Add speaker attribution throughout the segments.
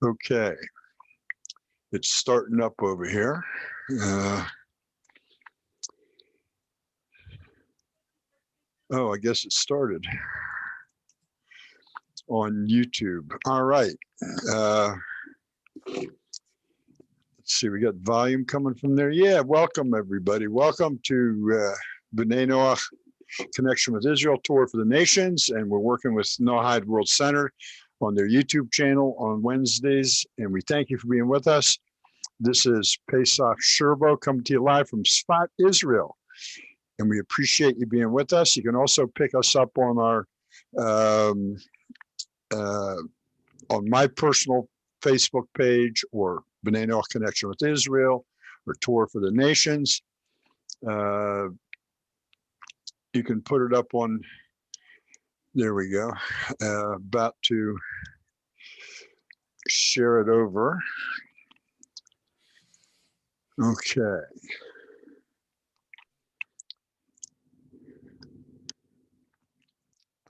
Speaker 1: Okay, it's starting up over here. Oh, I guess it started on YouTube. All right. Let's see, we got volume coming from there. Yeah, welcome everybody. Welcome to B'nai Noah Connection with Israel Tour for the Nations, and we're working with Noahide World Center on their YouTube channel on Wednesdays, and we thank you for being with us. This is Pesach Sherbo coming to you live from Sfat, Israel, and we appreciate you being with us. You can also pick us up on our on my personal Facebook page, or B'nai Noah Connection with Israel, or Tour for the Nations. You can put it up on, there we go, about to share it over. Okay.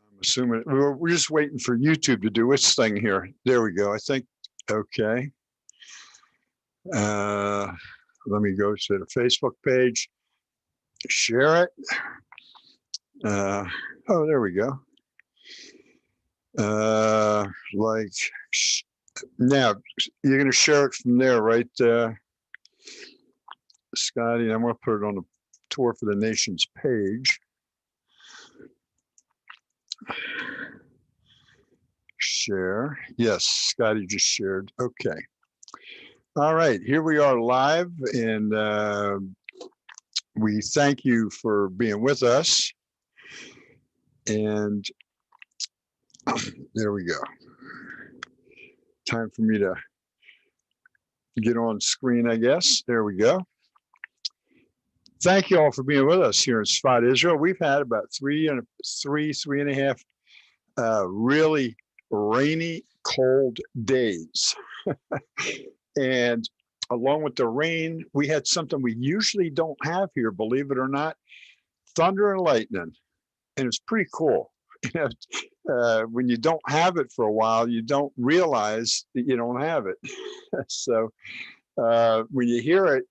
Speaker 1: I'm assuming, we're just waiting for YouTube to do its thing here. There we go, I think, okay. Let me go to the Facebook page, share it. Oh, there we go. Like, now you're going to share it from there, right, Scotty? I'm going to put it on the Tour for the Nations page. Share. Yes, Scotty just shared. Okay. All right, here we are live, and we thank you for being with us. And there we go. Time for me to get on screen, I guess. There we go. Thank you all for being with us here in Sfat, Israel. We've had about three and a half really rainy, cold days. And along with the rain, we had something we usually don't have here, believe it or not, thunder and lightning. And it's pretty cool. You know, when you don't have it for a while, you don't realize that you don't have it. So when you hear it,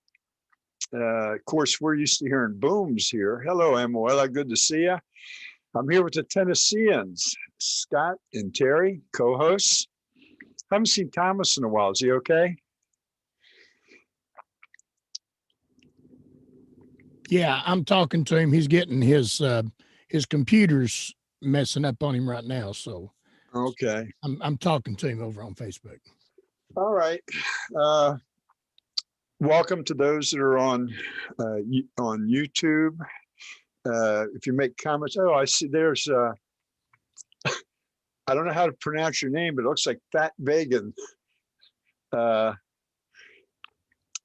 Speaker 1: of course, we're used to hearing booms here. Hello, Amoela, good to see you. I'm here with the Tennesseans, Scott and Terry, co-hosts. Haven't seen Thomas in a while. Is he okay?
Speaker 2: Yeah, I'm talking to him. He's getting his computer's messing up on him right now. So
Speaker 1: okay,
Speaker 2: I'm talking to him over on Facebook.
Speaker 1: All right. Welcome to those that are on YouTube. If you make comments, oh, I see there's I don't know how to pronounce your name, but it looks like Fat Vegan.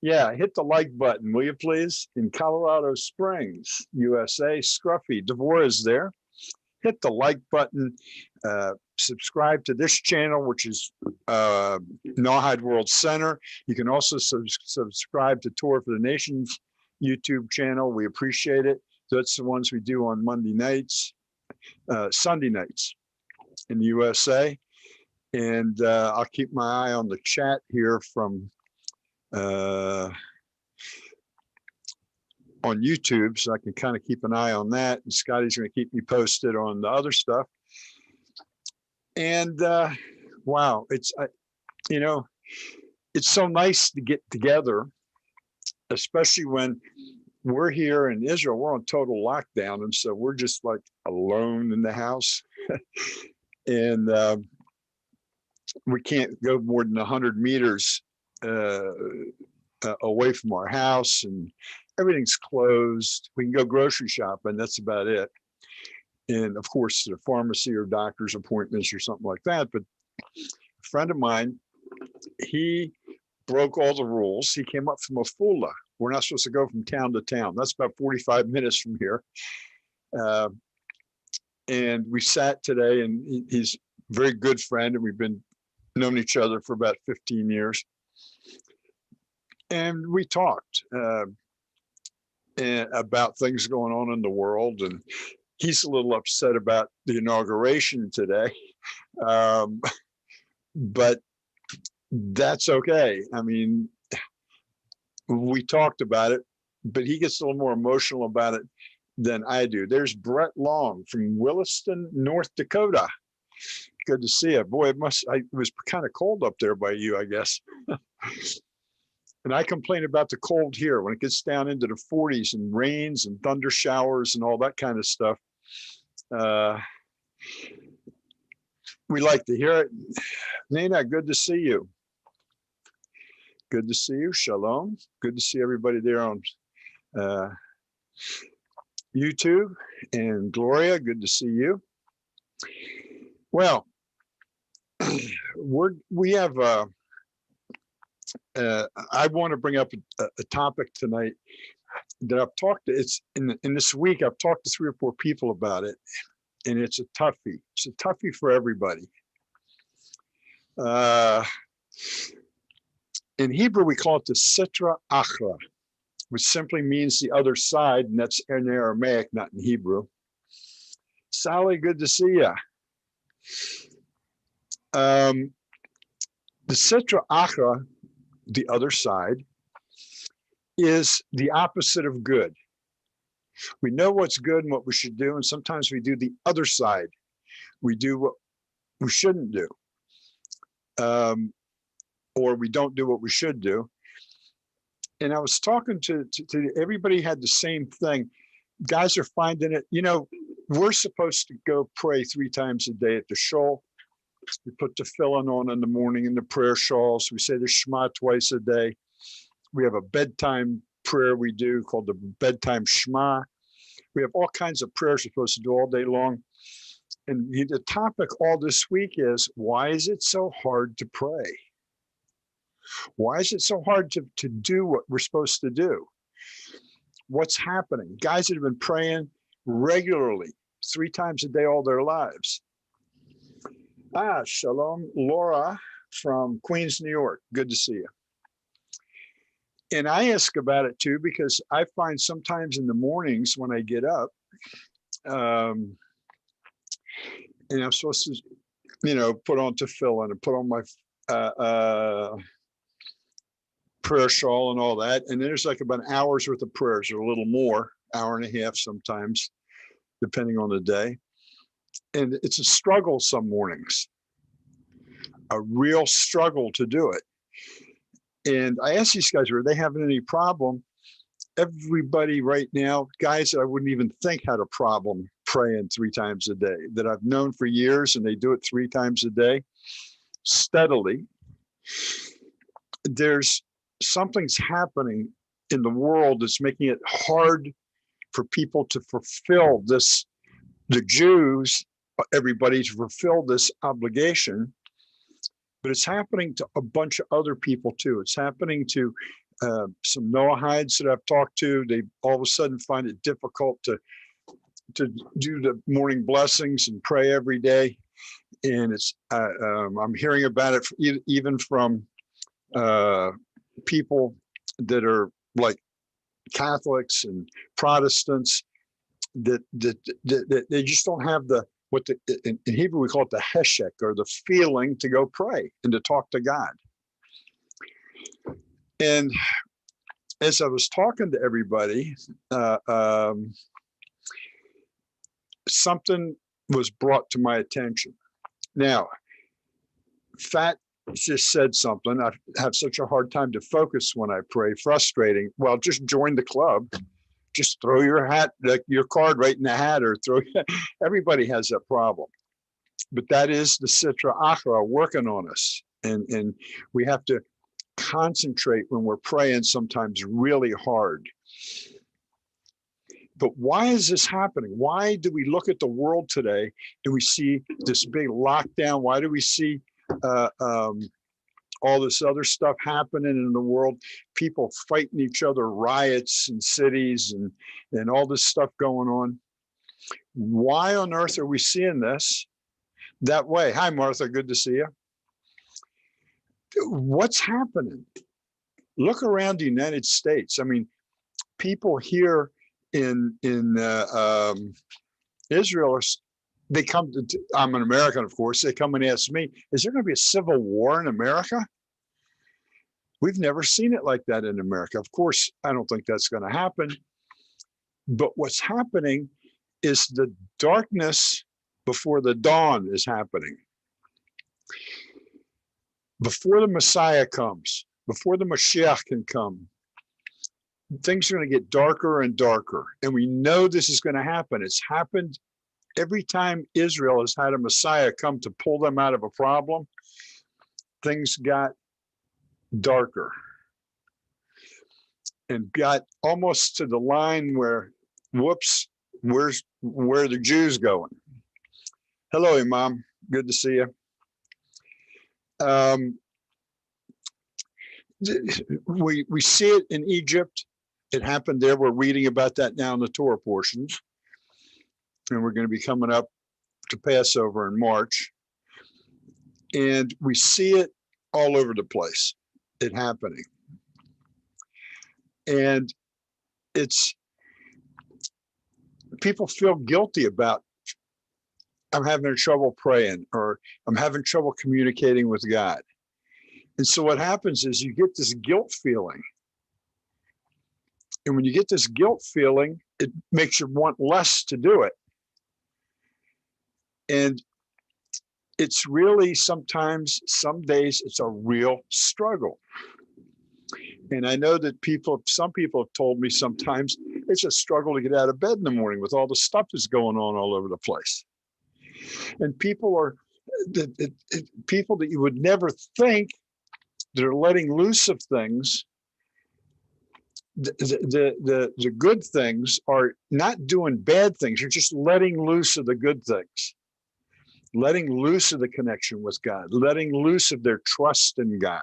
Speaker 1: Yeah, hit the like button, will you please? In Colorado Springs, USA, Scruffy, Devore is there. Hit the like button, subscribe to this channel, which is Noahide World Center. You can also subscribe to Tour for the Nations YouTube channel. We appreciate it. That's the ones we do on Monday nights, Sunday nights in the USA. And I'll keep my eye on the chat here from on YouTube, so I can kind of keep an eye on that. And Scotty's going to keep me posted on the other stuff. And wow, it's you know, it's so nice to get together, especially when we're here in Israel. We're on total lockdown, and so we're just like alone in the house, and we can't go more than 100 meters away from our house, and everything's closed. We can go grocery shopping, that's about it. And of course, the pharmacy or doctor's appointments or something like that. But a friend of mine, he broke all the rules. He came up from Afula. We're not supposed to go from town to town. That's about 45 minutes from here. And we sat today, and he's a very good friend, and we've been known each other for about 15 years. And we talked about things going on in the world, and he's a little upset about the inauguration today. But that's okay. I mean, we talked about it, but he gets a little more emotional about it than I do. There's Brett Long from Williston, North Dakota. Good to see you. Boy, it was kind of cold up there by you, I guess. And I complain about the cold here when it gets down into the 40s and rains and thunder showers and all that kind of stuff. We like to hear it. Nina, good to see you. Good to see you. Shalom. Good to see everybody there on YouTube. And Gloria, good to see you. Well, we have I want to bring up a topic tonight that I've talked to. It's in this week I've talked to 3 or 4 people about it, and it's a toughie. It's a toughie for everybody. In Hebrew, we call it the Sitra Achra, which simply means the other side, and that's in Aramaic, not in Hebrew. Sally, good to see you. The Sitra Achra, the other side, is the opposite of good. We know what's good and what we should do, and sometimes we do the other side. We do what we shouldn't do, or we don't do what we should do. And I was talking to everybody had the same thing. Guys are finding it, we're supposed to go pray 3 times a day at the shul. We put the tefillin on in the morning in the prayer shawls. We say the Shema twice a day. We have a bedtime prayer we do called the bedtime Shema. We have all kinds of prayers we're supposed to do all day long. And the topic all this week is, why is it so hard to pray? Why is it so hard to do what we're supposed to do? What's happening? Guys that have been praying regularly 3 times a day all their lives. Shalom, Laura from Queens, New York. Good to see you. And I ask about it too, because I find sometimes in the mornings when I get up, and I'm supposed to, put on tefillin and put on my prayer shawl and all that. And then there's like about an hour's worth of prayers, or a little more, hour and a half sometimes, depending on the day. And it's a struggle some mornings, a real struggle to do it. And I asked these guys, were they having any problem? Everybody right now, guys that I wouldn't even think had a problem praying 3 times a day, that I've known for years, and they do it 3 times a day steadily. There's something's happening in the world that's making it hard for people to fulfill this, the Jews, everybody to fulfill this obligation. But it's happening to a bunch of other people too. It's happening to some Noahides that I've talked to. They all of a sudden find it difficult to do the morning blessings and pray every day. And it's I'm hearing about it even from people that are like Catholics and Protestants that they just don't have the, what in Hebrew we call it the heshek, or the feeling to go pray and to talk to God. And as I was talking to everybody, something was brought to my attention. Now, Fat just said something. I have such a hard time to focus when I pray, frustrating. Well, just join the club. Just throw your hat, your card right in the hat, or throw. Everybody has that problem, but that is the Sitra Achra working on us, and we have to concentrate when we're praying. Sometimes really hard. But why is this happening? Why do we look at the world today? Do we see this big lockdown? Why do we see all this other stuff happening in the world, people fighting each other, riots in cities, and all this stuff going on? Why on earth are we seeing this that way? Hi, Martha, good to see you. What's happening? Look around the United States. I mean, people here in Israel, they come to, I'm an American, of course, they come and ask me, is there going to be a civil war in America? We've never seen it like that in America. Of course, I don't think that's going to happen. But what's happening is the darkness before the dawn is happening. Before the Messiah comes, before the Mashiach can come, things are going to get darker and darker. And we know this is going to happen. It's happened every time Israel has had a Messiah come to pull them out of a problem. Things got darker and got almost to the line where, whoops, where the Jews going? Hello, Imam. Good to see you. We see it in Egypt. It happened there. We're reading about that now in the Torah portions. And we're going to be coming up to Passover in March. And we see it all over the place, it happening. And it's, people feel guilty about, I'm having trouble praying, or I'm having trouble communicating with God. And so what happens is you get this guilt feeling. And when you get this guilt feeling, it makes you want less to do it. And it's really sometimes, some days, it's a real struggle. And I know that some people have told me sometimes it's a struggle to get out of bed in the morning with all the stuff that's going on all over the place. And people that you would never think that are letting loose of things. The good things are not doing bad things. You're just letting loose of the good things, letting loose of the connection with God, letting loose of their trust in God,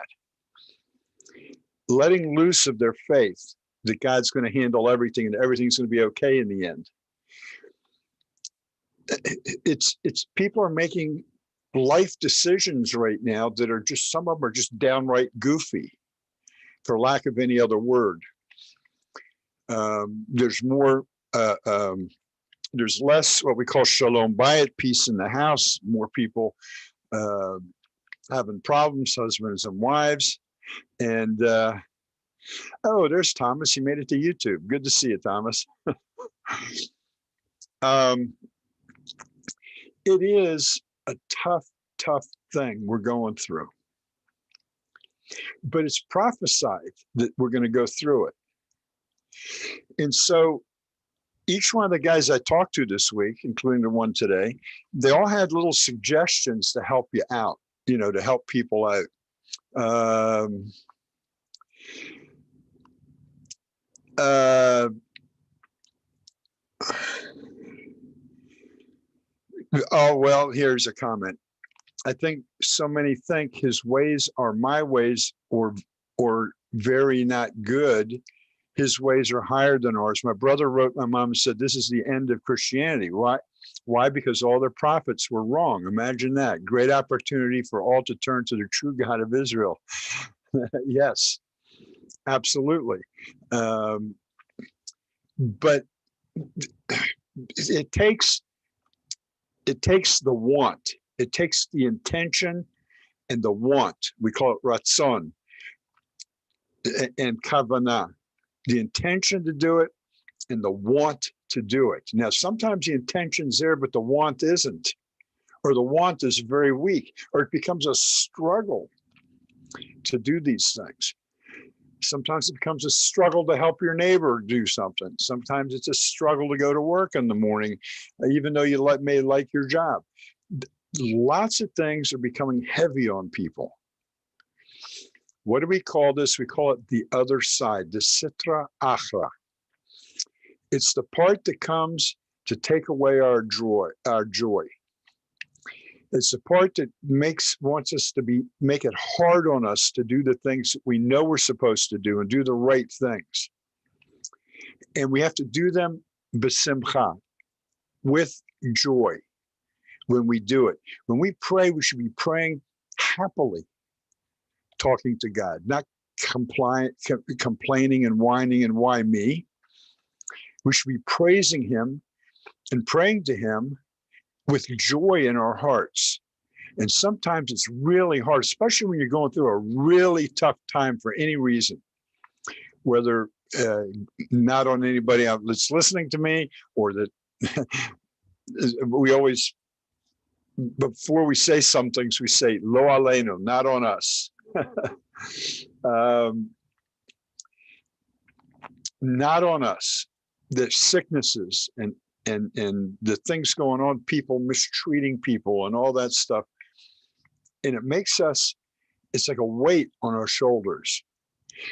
Speaker 1: letting loose of their faith that God's going to handle everything and everything's going to be okay in the end. It's people are making life decisions right now that are just, some of them are just downright goofy, for lack of any other word. There's more, there's less what we call shalom bayit, peace in the house, more people having problems, husbands and wives. And oh, there's Thomas. He made it to YouTube. Good to see you, Thomas. It is a tough thing we're going through. But it's prophesied that we're going to go through it. And so each one of the guys I talked to this week, including the one today, they all had little suggestions to help you out, to help people out. Oh, well, here's a comment. I think so many think his ways are my ways, or very not good. His ways are higher than ours. My brother wrote my mom and said, this is the end of Christianity. Why? Because all their prophets were wrong. Imagine that. Great opportunity for all to turn to the true God of Israel. Yes, absolutely. But it takes the want. It takes the intention and the want. We call it ratzon and kavanah. The intention to do it and the want to do it. Now, sometimes the intention's there, but the want isn't, or the want is very weak, or it becomes a struggle to do these things. Sometimes it becomes a struggle to help your neighbor do something. Sometimes it's a struggle to go to work in the morning, even though you may like your job. Lots of things are becoming heavy on people. What do we call this? We call it the other side, the sitra achra. It's the part that comes to take away our joy. It's the part that wants us to make it hard on us to do the things that we know we're supposed to do and do the right things. And we have to do them b'simcha, with joy when we do it. When we pray, we should be praying happily, talking to God, not complaining and whining and why me. We should be praising him and praying to him with joy in our hearts. And sometimes it's really hard, especially when you're going through a really tough time for any reason, whether not on anybody that's listening to me, or that we always, before we say some things, we say, lo aleinu, not on us. Not on us. The sicknesses and the things going on, people mistreating people and all that stuff. And it makes us, it's like a weight on our shoulders.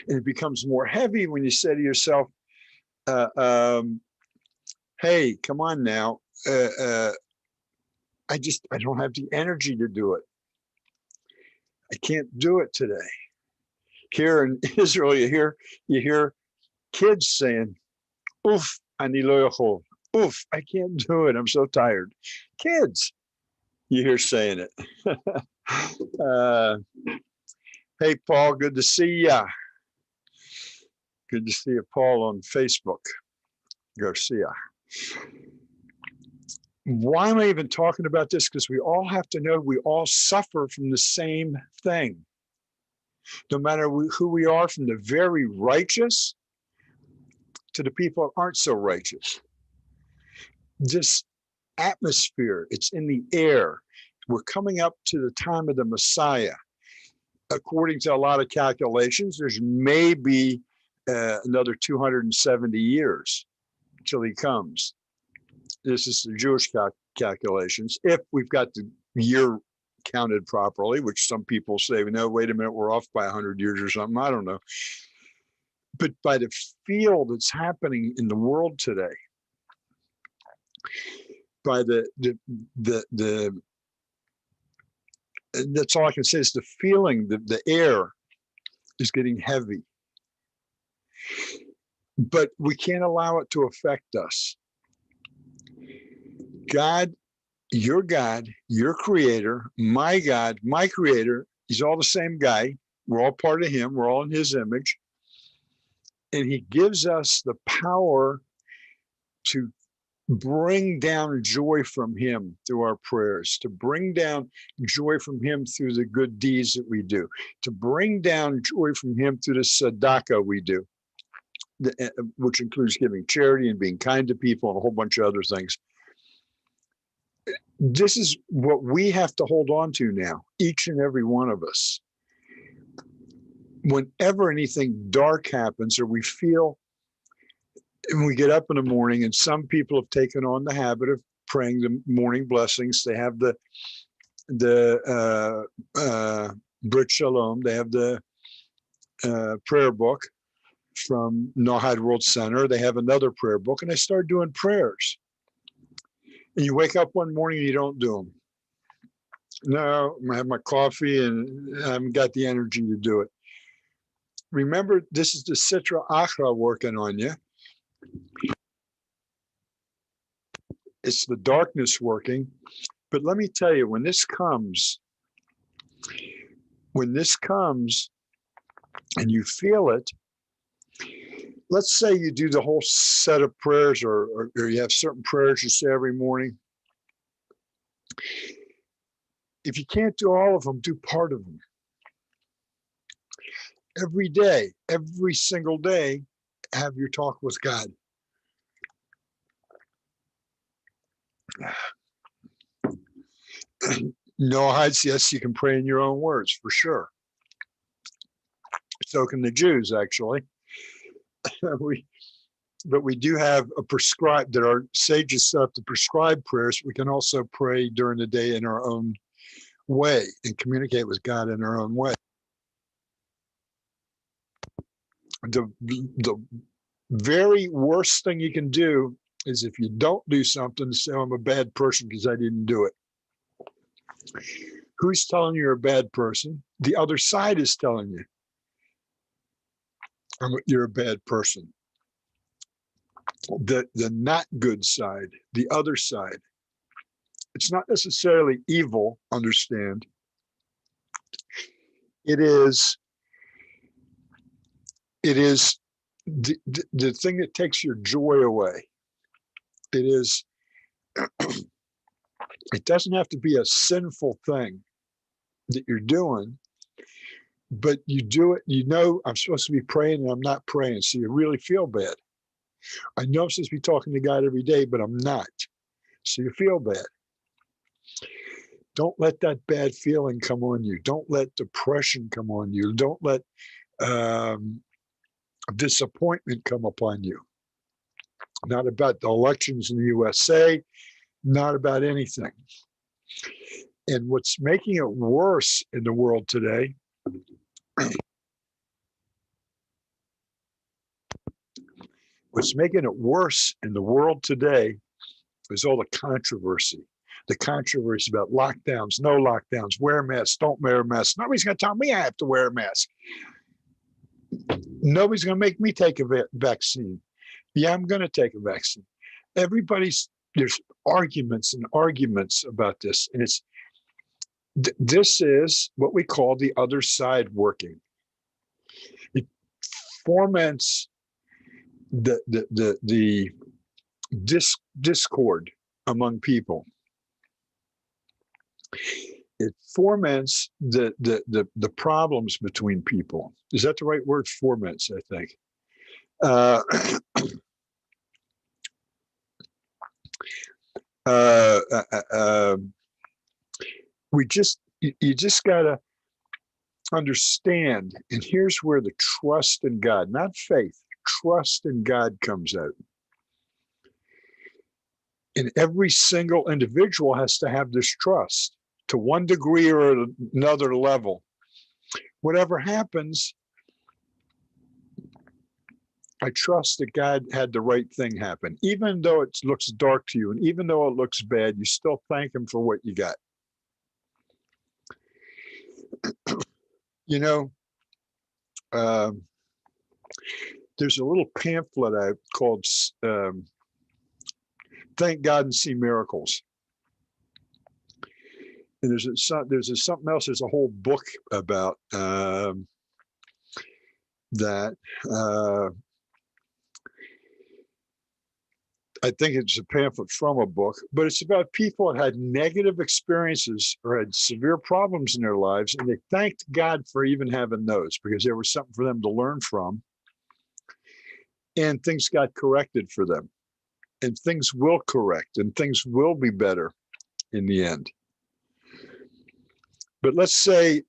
Speaker 1: And it becomes more heavy when you say to yourself, hey, come on now. I don't have the energy to do it. I can't do it today. Here in Israel, you hear kids saying, oof, ani lo yachol. Oof, I can't do it. I'm so tired. Kids, you hear saying it. Hey, Paul, good to see ya. Good to see you, Paul, on Facebook. Garcia. Why am I even talking about this? Because we all have to know we all suffer from the same thing. No matter who we are, from the very righteous to the people that aren't so righteous. This atmosphere, it's in the air. We're coming up to the time of the Messiah. According to a lot of calculations, there's maybe another 270 years till he comes. This is the Jewish calculations. If we've got the year counted properly, which some people say, no, wait a minute, we're off by 100 years or something. I don't know. But by the feel that's happening in the world today, by that's all I can say is the feeling, the air is getting heavy. But we can't allow it to affect us. God, your creator, my God, my creator, he's all the same guy. We're all part of him. We're all in his image. And he gives us the power to bring down joy from him through our prayers, to bring down joy from him through the good deeds that we do, to bring down joy from him through the tzedakah we do, which includes giving charity and being kind to people and a whole bunch of other things. This is what we have to hold on to now, each and every one of us. Whenever anything dark happens, or we feel, and we get up in the morning, and some people have taken on the habit of praying the morning blessings. They have the Brit Shalom. They have the prayer book from Noahide World Center. They have another prayer book, and they start doing prayers. And you wake up one morning and you don't do them. No, I have my coffee and I haven't got the energy to do it. Remember, this is the Sitra Achra working on you. It's the darkness working. But let me tell you, when this comes and you feel it, let's say you do the whole set of prayers, or you have certain prayers you say every morning. If you can't do all of them, do part of them. Every day, every single day, have your talk with God. Noahide, yes, you can pray in your own words, for sure. So can the Jews, actually. But we do have a prescribed, that our sages set up the prescribed prayers. We can also pray during the day in our own way and communicate with God in our own way. The very worst thing you can do is, if you don't do something, say, oh, I'm a bad person because I didn't do it. Who's telling you you're a bad person? The other side is telling you you're a bad person. The not good side, the other side. It's not necessarily evil, understand. It is the thing that takes your joy away. It is, it doesn't have to be a sinful thing. that you're doing, but you do it, you know, I'm supposed to be praying and I'm not praying. So you really feel bad. I know I'm supposed to be talking to God every day, but I'm not. So you feel bad. Don't let that bad feeling come on you. Don't let depression come on you. Don't let disappointment come upon you. Not about the elections in the USA, not about anything. And what's making it worse in the world today is all the controversy. The controversy about lockdowns, no lockdowns, wear masks, don't wear masks. Nobody's going to tell me I have to wear a mask. Nobody's going to make me take a vaccine. Yeah, I'm going to take a vaccine. There's arguments and arguments about this. And this is what we call the other side working. It foments the discord among people. It foments the problems between people. Is that the right word? Foments, I think. You just gotta understand, and here's where the trust in God, not faith, trust in God comes out. And every single individual has to have this trust to one degree or another level. Whatever happens, I trust that God had the right thing happen. Even though it looks dark to you, and even though it looks bad, you still thank him for what you got. You know, there's a little pamphlet I called Thank God and See Miracles. And there's something else. There's a whole book about that. I think it's a pamphlet from a book, but it's about people that had negative experiences or had severe problems in their lives, and they thanked God for even having those because there was something for them to learn from, and things got corrected for them, and things will correct, and things will be better in the end. But let's say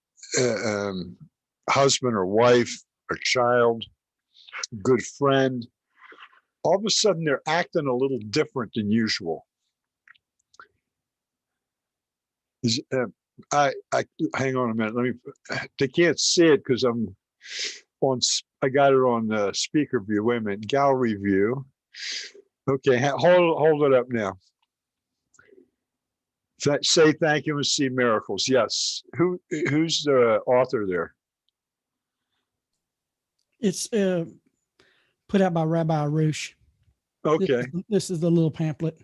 Speaker 1: husband or wife or child, good friend, all of a sudden they're acting a little different than usual. I hang on a minute. They can't see it because I got it on speaker view. Wait a minute, gallery view. Okay, hold it up now. Say thank you and see miracles. Yes. Who's the author there?
Speaker 3: It's put out by Rabbi Arush.
Speaker 1: Okay.
Speaker 3: This is the little pamphlet,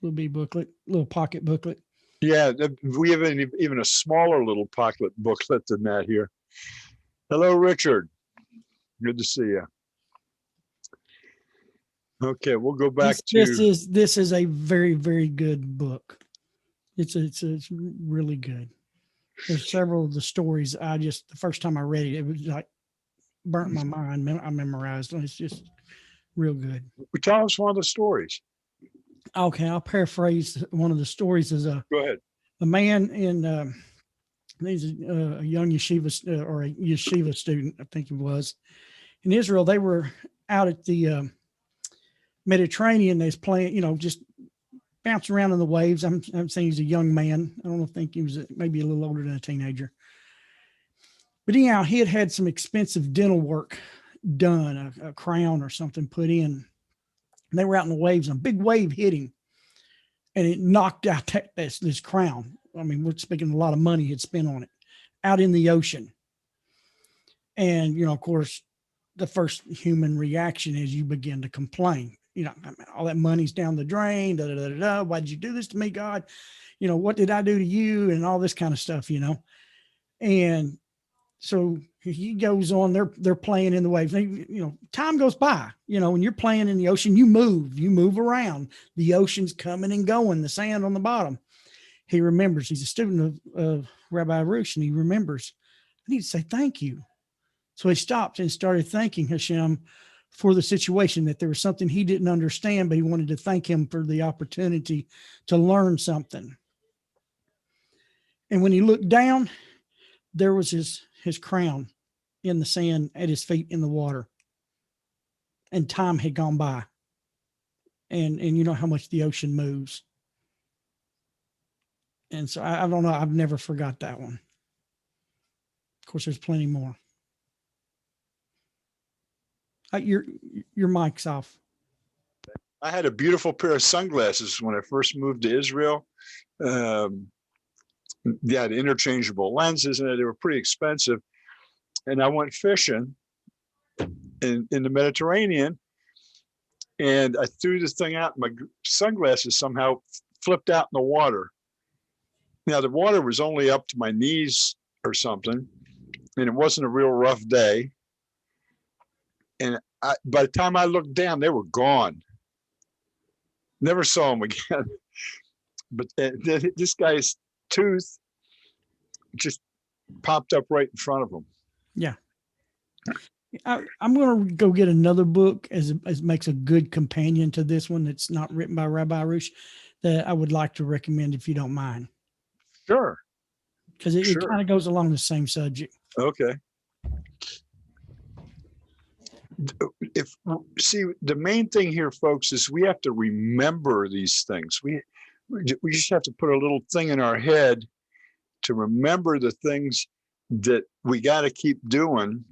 Speaker 3: little B booklet, little pocket booklet.
Speaker 1: Yeah, we have even a smaller little pocket booklet than that here. Hello, Richard. Good to see you. Okay, we'll go back
Speaker 3: This is a very, very good book. It's really good. There's several of the stories. The first time I read it, it was like burnt my mind. I memorized them. It's just real good.
Speaker 1: Tell us one of the stories.
Speaker 3: Okay, I'll paraphrase one of the stories.
Speaker 1: Go ahead.
Speaker 3: A man in he's a young yeshiva or a yeshiva student, I think he was, in Israel. They were out at the Mediterranean. They was playing, just bouncing around in the waves. I'm saying he's a young man. I don't think he was maybe a little older than a teenager. But anyhow, he had some expensive dental work done, a crown or something put in. And they were out in the waves, and a big wave hit him, and it knocked out this crown. I mean, we're speaking a lot of money he'd spent on it out in the ocean. And, of course, the first human reaction is you begin to complain. All that money's down the drain. Why did you do this to me, God? What did I do to you? And all this kind of stuff, And so he goes on, they're playing in the waves. Time goes by, when you're playing in the ocean, you move around. The ocean's coming and going, the sand on the bottom. he remembers. He's a student of Rabbi Arush, and he remembers, I need to say thank you. So he stopped and started thanking Hashem for the situation, that there was something he didn't understand, but he wanted to thank him for the opportunity to learn something. And when he looked down, there was his crown in the sand at his feet in the water. And time had gone by. And you know how much the ocean moves. And so I don't know. I've never forgot that one. Of course, there's plenty more. Your mic's off.
Speaker 1: I had a beautiful pair of sunglasses when I first moved to Israel. They had interchangeable lenses, and they were pretty expensive. And I went fishing in the Mediterranean, and I threw this thing out. My sunglasses somehow flipped out in the water. Now, the water was only up to my knees or something, and it wasn't a real rough day. And by the time I looked down, they were gone. Never saw them again. But this guy's tooth just popped up right in front of him.
Speaker 3: Yeah. I'm going to go get another book as makes a good companion to this one that's not written by Rabbi Arush, that I would like to recommend if you don't mind.
Speaker 1: Sure.
Speaker 3: Because it kind of goes along the same subject.
Speaker 1: Okay. See, the main thing here, folks, is we have to remember these things. We just have to put a little thing in our head to remember the things that we got to keep doing.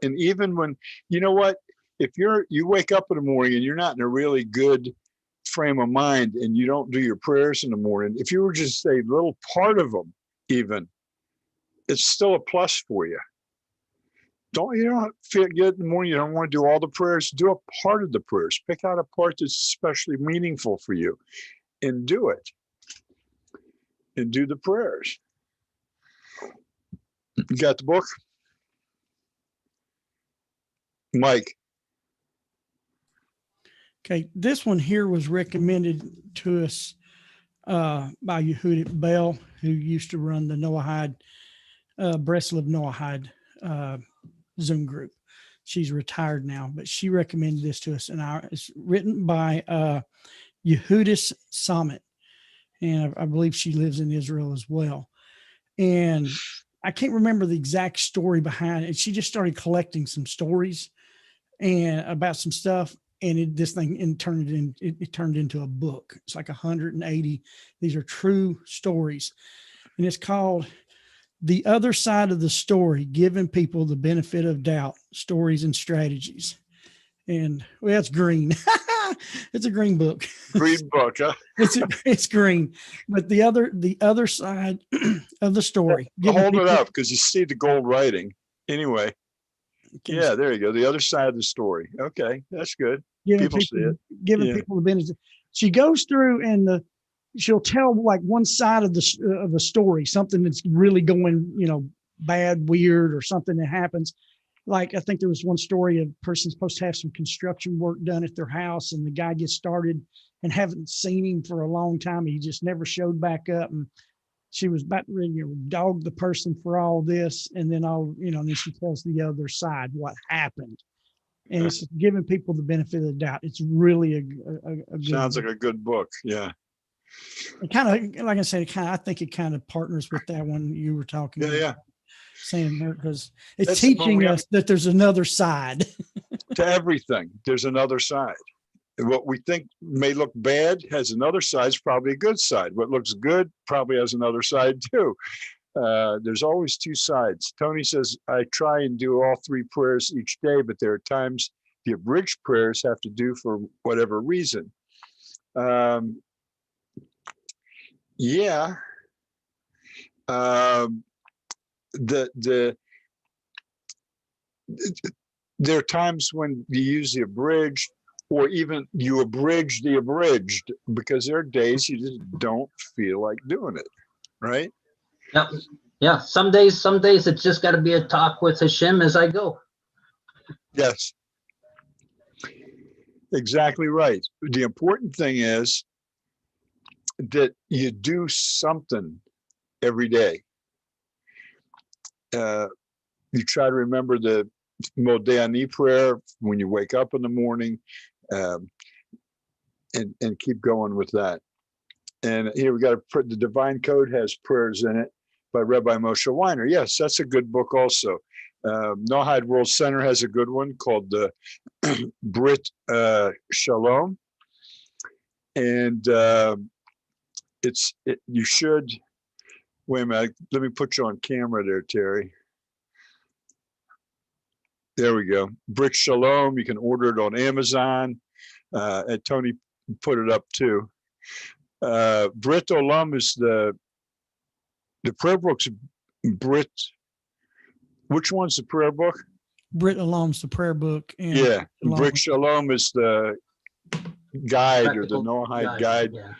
Speaker 1: And even when, you know what, if you wake up in the morning and you're not in a really good frame of mind and you don't do your prayers in the morning, if you were just a little part of them, even, it's still a plus for you. You don't feel good in the morning, you don't want to do all the prayers, do a part of the prayers. Pick out a part that's especially meaningful for you and do it. And do the prayers. You got the book? Mike.
Speaker 3: Okay, this one here was recommended to us by Yehudit Bell, who used to run the Noahide, Breslov Noahide Zoom group. She's retired now, but she recommended this to us, and it's written by Yehudis Summit, and I believe she lives in Israel as well. And I can't remember the exact story behind it. She just started collecting some stories and about some stuff, and it turned into a book. It's like 180. These are true stories, and it's called The Other Side of the Story: Giving People the Benefit of Doubt, Stories and Strategies. And well, it's green. It's a green book.
Speaker 1: Green book, huh?
Speaker 3: It's green, but the other side of the story.
Speaker 1: Hold it up because you see the gold writing. Anyway, yeah, there you go. The other side of the story. Okay, that's good. People see it.
Speaker 3: Giving people the benefit. She goes through and she'll tell like one side of the story, something that's really going, bad, weird, or something that happens. Like, I think there was one story, a person's supposed to have some construction work done at their house, and the guy gets started and haven't seen him for a long time. He just never showed back up. And she was about to dog the person for all this. And then then she tells the other side what happened. And it's just giving people the benefit of the doubt. It's really a good
Speaker 1: Sounds like a good book. Yeah.
Speaker 3: It kind of, like I said, I think it kind of partners with that one you were talking about.
Speaker 1: Yeah.
Speaker 3: Saying there, because it's teaching us that there's another side
Speaker 1: to everything. There's another side. What we think may look bad has another side. It's probably a good side. What looks good probably has another side too. There's always two sides. Tony says, I try and do all three prayers each day, but there are times the abridged prayers have to do for whatever reason. There are times when you use the abridged, or even you abridge the abridged, because there are days you just don't feel like doing it, right?
Speaker 4: Yeah. Some days it's just got to be a talk with Hashem as I go.
Speaker 1: Yes, exactly right. The important thing is that you do something every day. You try to remember the Modéani prayer when you wake up in the morning, and keep going with that. And here we got the Divine Code has prayers in it by Rabbi Moshe Weiner. Yes, that's a good book also. Noahide World Center has a good one called the Brit Shalom. And you should, wait a minute, let me put you on camera there, Terry. There we go. Brit Shalom, you can order it on Amazon. And Tony put it up too. Brit Olam is the prayer book's Brit. Which one's the prayer book?
Speaker 3: Brit Olam's the prayer book. And
Speaker 1: Yeah,
Speaker 3: Shalom.
Speaker 1: Brit Shalom is the guide or the
Speaker 4: Practical
Speaker 1: Noahide guide
Speaker 4: yeah.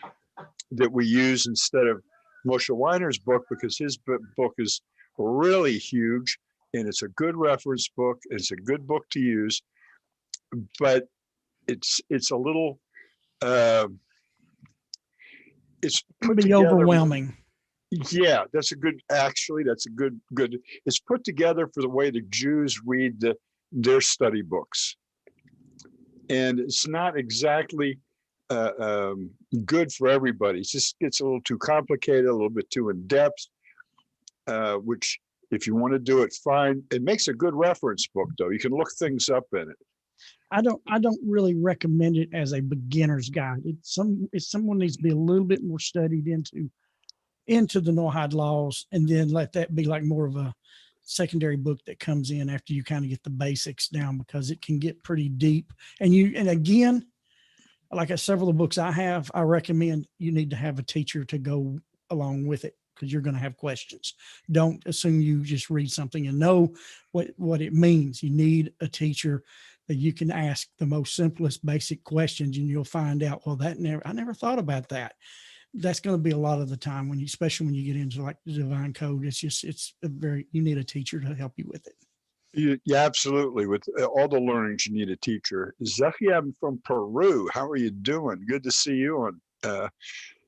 Speaker 1: that we use instead of Moshe Weiner's book, because his book is really huge and it's a good reference book. It's a good book to use, but it's a little it's put
Speaker 3: Be
Speaker 1: together.
Speaker 3: overwhelming.
Speaker 1: Yeah, that's a good. Actually, that's a good. It's put together for the way the Jews read their study books, and it's not exactly good for everybody. It just gets a little too complicated, a little bit too in depth. Which, if you want to do it, fine. It makes a good reference book, though. You can look things up in it.
Speaker 3: I don't really recommend it as a beginner's guide. Someone needs to be a little bit more studied into the Noahide laws, and then let that be like more of a secondary book that comes in after you kind of get the basics down, because it can get pretty deep. And again, like several of the books I have, I recommend you need to have a teacher to go along with it, because you're going to have questions. Don't assume you just read something and know what it means. You need a teacher that you can ask the most simplest basic questions, and you'll find out, well, I never thought about that. That's going to be a lot of the time especially when you get into like the Divine Code. You need a teacher to help you with it.
Speaker 1: Yeah, absolutely. With all the learnings, you need a teacher. Zechiam from Peru, how are you doing? Good to see you on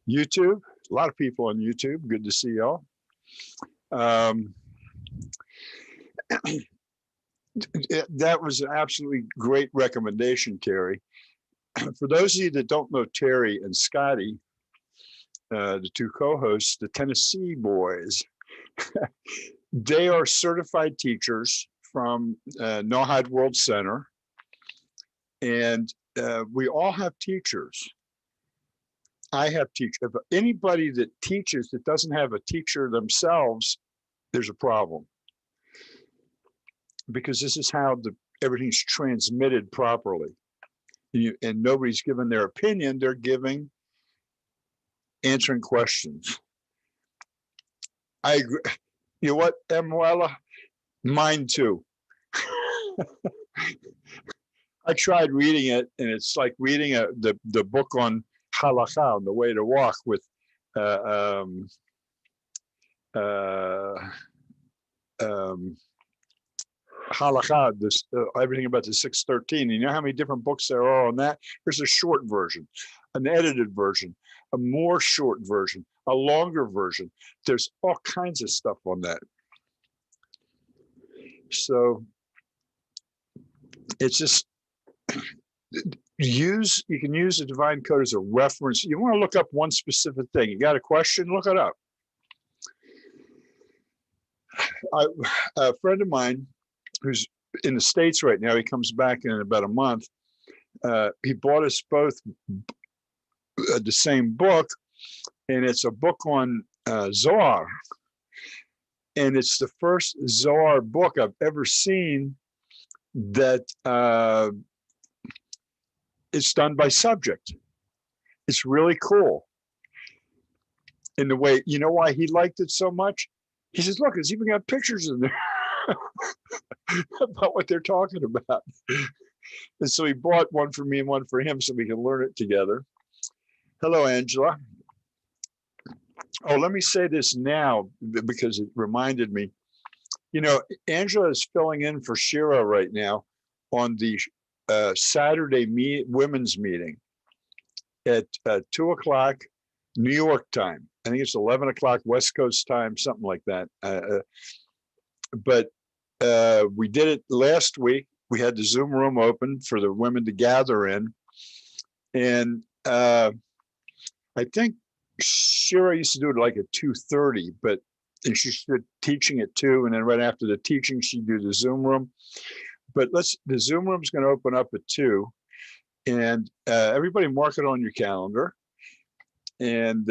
Speaker 1: YouTube. A lot of people on YouTube. Good to see y'all. That was an absolutely great recommendation, Terry. For those of you that don't know Terry and Scotty, the two co-hosts, the Tennessee boys, they are certified teachers from Noahide World Center. And we all have teachers. I have teachers. If anybody that teaches that doesn't have a teacher themselves, there's a problem. Because this is how everything's transmitted properly. And nobody's given their opinion, they're answering questions. I agree. You know what, Emuela? Mine too. I tried reading it, and it's like reading the book on halakha, on the way to walk, with halakha, this everything about the 613. You know how many different books there are on that? There's a short version, an edited version, a more short version, a longer version. There's all kinds of stuff on that. So it's just you can use the Divine Code as a reference. You want to look up one specific thing. You got a question? Look it up. A friend of mine who's in the States right now, he comes back in about a month. He bought us both the same book, and it's a book on Zohar. And it's the first Zohar book I've ever seen that it's done by subject. It's really cool. In the way, you know why he liked it so much? He says, look, it's even got pictures in there about what they're talking about. And so he bought one for me and one for him so we can learn it together. Hello, Angela. Oh, let me say this now because it reminded me. You know, Angela is filling in for Shira right now on the Saturday women's meeting at 2:00 New York time. I think it's 11 o'clock West Coast time, something like that. But we did it last week. We had the Zoom room open for the women to gather in. And I think Shira used to do it like at 2:30, and she started teaching at 2, and then right after the teaching, she'd do the Zoom room. But the Zoom room's going to open up at 2, and everybody mark it on your calendar. And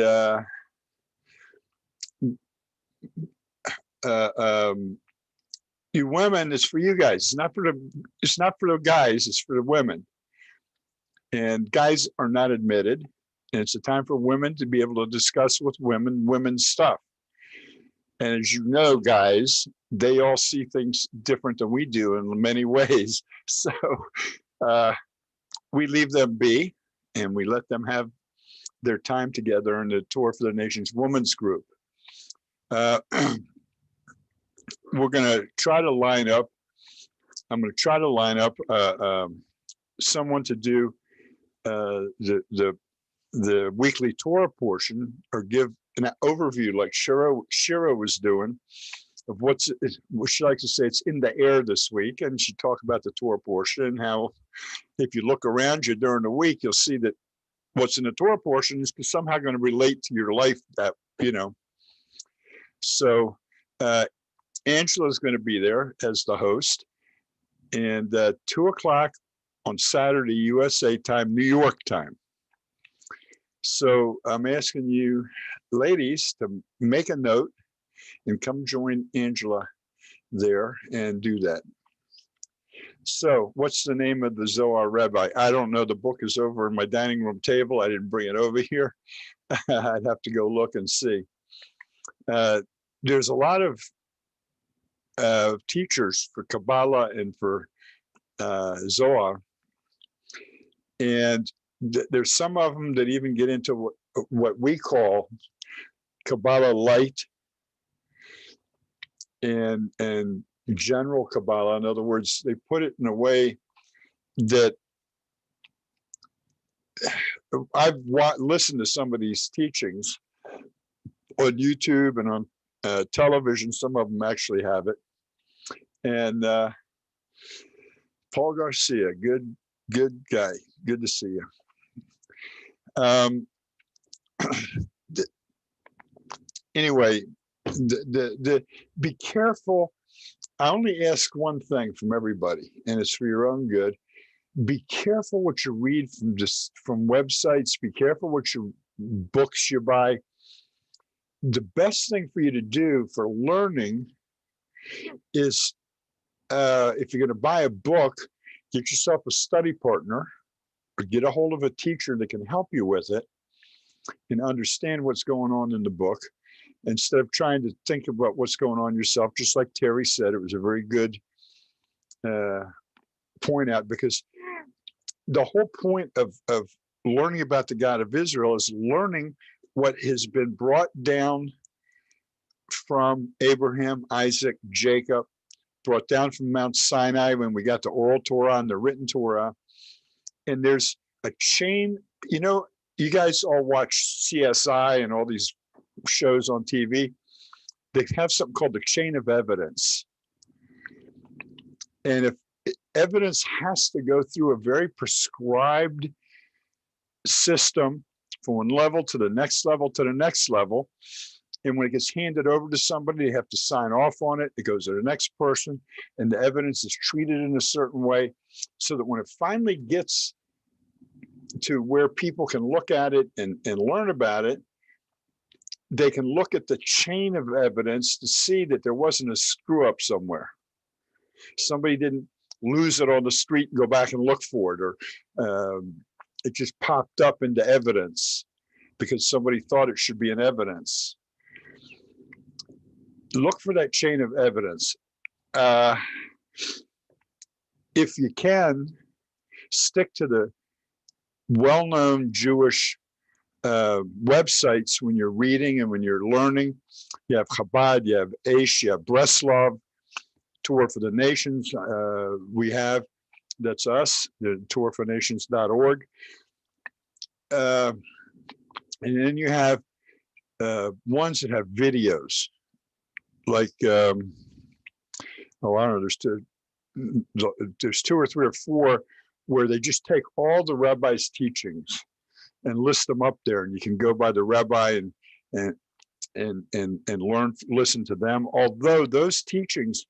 Speaker 1: you women, it's for you guys. It's not for the guys. It's for the women. And guys are not admitted. And it's a time for women to be able to discuss with women's stuff. And as you know, guys, they all see things different than we do in many ways. So we leave them be, and we let them have their time together in the Torah for the Nations Women's Group. We're going to try to line up. I'm going to try to line up someone to do the weekly Torah portion, or give an overview like Shira was doing of what she likes to say. It's in the air this week, and she talked about the Torah portion and how if you look around you during the week, you'll see that what's in the Torah portion is somehow going to relate to your life. That So Angela is going to be there as the host, and 2 o'clock on Saturday, USA time, New York time. So I'm asking you, ladies, to make a note and come join Angela there and do that. So what's the name of the Zohar, Rabbi? I don't know. The book is over in my dining room table. I didn't bring it over here. I'd have to go look and see. There's a lot of teachers for Kabbalah and for Zohar. And there's some of them that even get into what we call Kabbalah light and general Kabbalah. In other words, they put it in a way that I've listened to some of these teachings on YouTube and on television. Some of them actually have it. And Paul Garcia, good guy. Good to see you. Anyway, be careful. I only ask one thing from everybody, and it's for your own good. Be careful what you read from websites. Be careful what books you buy. The best thing for you to do for learning is, if you're going to buy a book, get yourself a study partner, or get a hold of a teacher that can help you with it and understand what's going on in the book, instead of trying to think about what's going on yourself. Just like Terry said, it was a very good point out, because the whole point of learning about the God of Israel is learning what has been brought down from Abraham, Isaac, Jacob, brought down from Mount Sinai when we got the oral Torah and the written Torah. And there's a chain. You guys all watch CSI and all these shows on TV. They have something called the chain of evidence. And if evidence has to go through a very prescribed system from one level to the next level to the next level, and when it gets handed over to somebody, they have to sign off on it. It goes to the next person, and the evidence is treated in a certain way, so that when it finally gets to where people can look at it and learn about it, they can look at the chain of evidence to see that there wasn't a screw up somewhere. Somebody didn't lose it on the street and go back and look for it, or it just popped up into evidence because somebody thought it should be in evidence. Look for that chain of evidence. If you can, stick to the well-known Jewish websites when you're reading and when you're learning. You have Chabad, you have Aish, you have Breslov, Torah for the Nations. We have, that's us, the torahfornations.org. And then you have ones that have videos, like I don't know, there's two or three or four where they just take all the rabbi's teachings and list them up there, and you can go by the rabbi and learn, listen to them. Although those teachings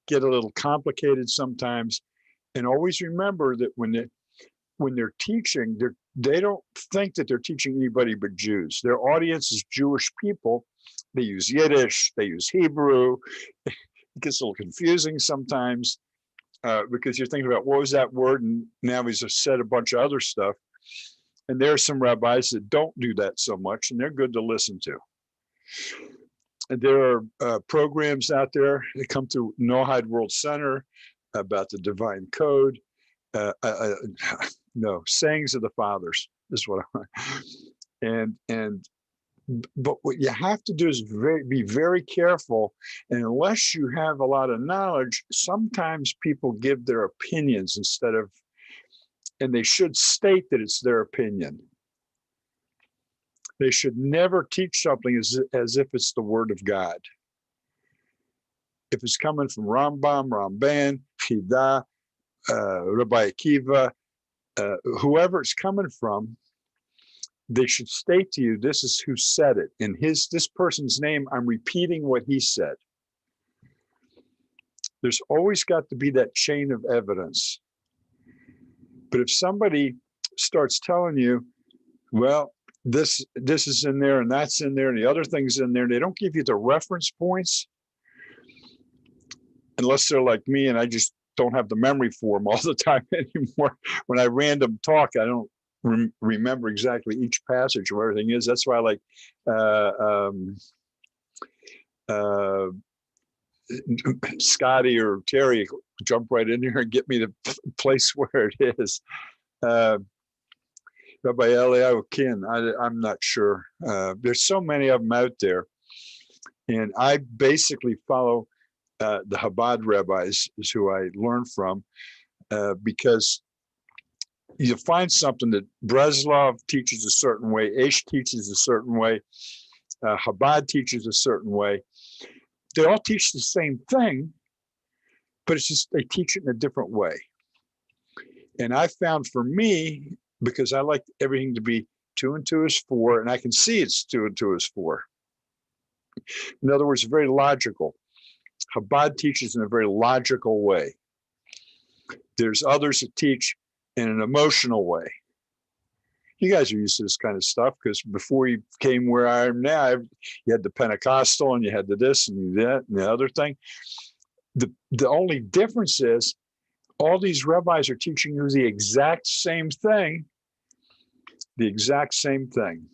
Speaker 1: get a little complicated sometimes, and always remember that when they're teaching, they don't think that they're teaching anybody but Jews. Their audience is Jewish people. They use Yiddish, they use Hebrew. It gets a little confusing sometimes because you're thinking about what was that word, and now he's just said a bunch of other stuff. And there are some rabbis that don't do that so much, and they're good to listen to. And there are programs out there that come through Noahide World Center about the divine code. No, sayings of the fathers is what but what you have to do is be very careful. And unless you have a lot of knowledge, sometimes people give their opinions instead of, and they should state that it's their opinion. They should never teach something as if it's the word of God. If it's coming from Rambam, Ramban, Chida, Rabbi Akiva, whoever it's coming from, they should state to you, this is who said it. In this person's name, I'm repeating what he said. There's always got to be that chain of evidence. But if somebody starts telling you, well, this is in there and that's in there and the other thing's in there, they don't give you the reference points, unless they're like me and I just don't have the memory for them all the time anymore. When I random talk, I don't remember exactly each passage or everything is. That's why I like Scotty or Terry jump right in here and get me the place where it is. Rabbi Eliyahu Kin, I'm not sure. There's so many of them out there. And I basically follow the Chabad rabbis is who I learn from because you find something that Breslov teaches a certain way, Aish teaches a certain way, Chabad teaches a certain way. They all teach the same thing, but it's just they teach it in a different way. And I found for me, because I like everything to be 2 and 2 is 4, and I can see it's 2 and 2 is 4. In other words, very logical. Chabad teaches in a very logical way. There's others that teach in an emotional way. You guys are used to this kind of stuff because before you came where I am now, you had the Pentecostal and you had the this and that and the other thing. The only difference is all these rabbis are teaching you the exact same thing. The exact same thing.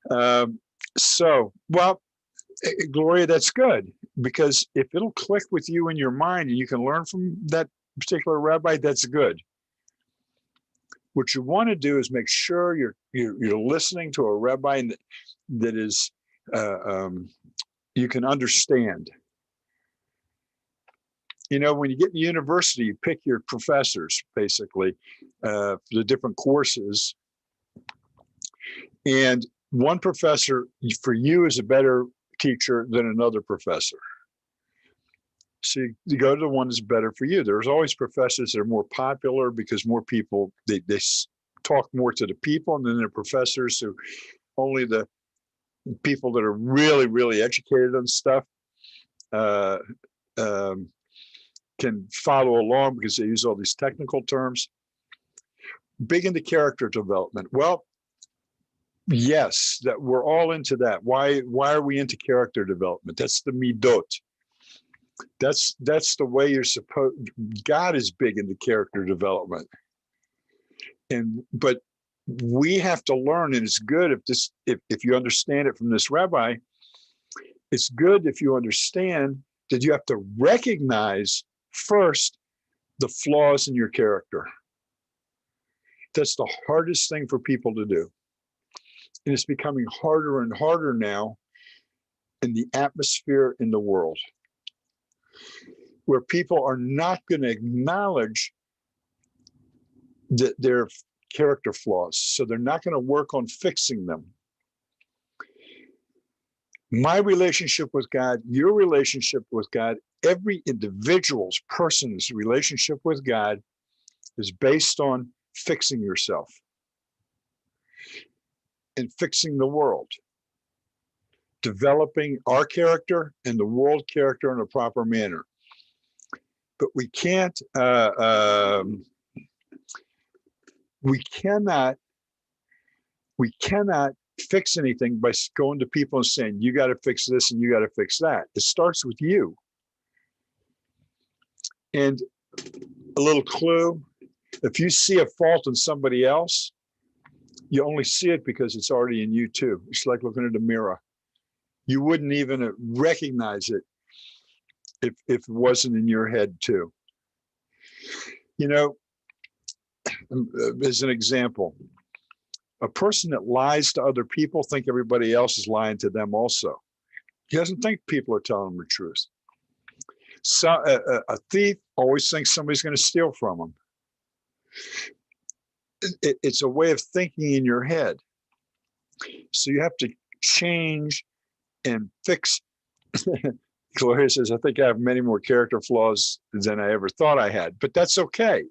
Speaker 1: Well, Gloria, that's good, because if it'll click with you in your mind and you can learn from that particular rabbi, that's good. What you want to do is make sure you're listening to a rabbi that is you can understand. You know, when you get in university, you pick your professors basically for the different courses, and one professor for you is a better teacher than another professor. So you go to the one that's better for you. There's always professors that are more popular because more people, they talk more to the people, and then there are professors who only the people that are really, really educated on stuff can follow along because they use all these technical terms. Big into character development. Well, yes, that we're all into that. Why are we into character development? That's the midot. That's the way you're supposed. God is big into character development, but we have to learn, and it's good if you understand it from this rabbi. It's good if you understand that you have to recognize first the flaws in your character. That's the hardest thing for people to do, and it's becoming harder and harder now in the atmosphere in the world, where people are not going to acknowledge that they're character flaws. So they're not going to work on fixing them. My relationship with God, your relationship with God, every individual's person's relationship with God is based on fixing yourself and fixing the world, developing our character and the world character in a proper manner. But we can't, we cannot fix anything by going to people and saying, you got to fix this and you got to fix that. It starts with you. And a little clue, if you see a fault in somebody else, you only see it because it's already in you too. It's like looking at a mirror. You wouldn't even recognize it if it wasn't in your head too. You know, as an example, a person that lies to other people think everybody else is lying to them also. He doesn't think people are telling him the truth. So a thief always thinks somebody's going to steal from him. It's a way of thinking in your head. So you have to change and fix. Gloria says, I think I have many more character flaws than I ever thought I had, but that's okay.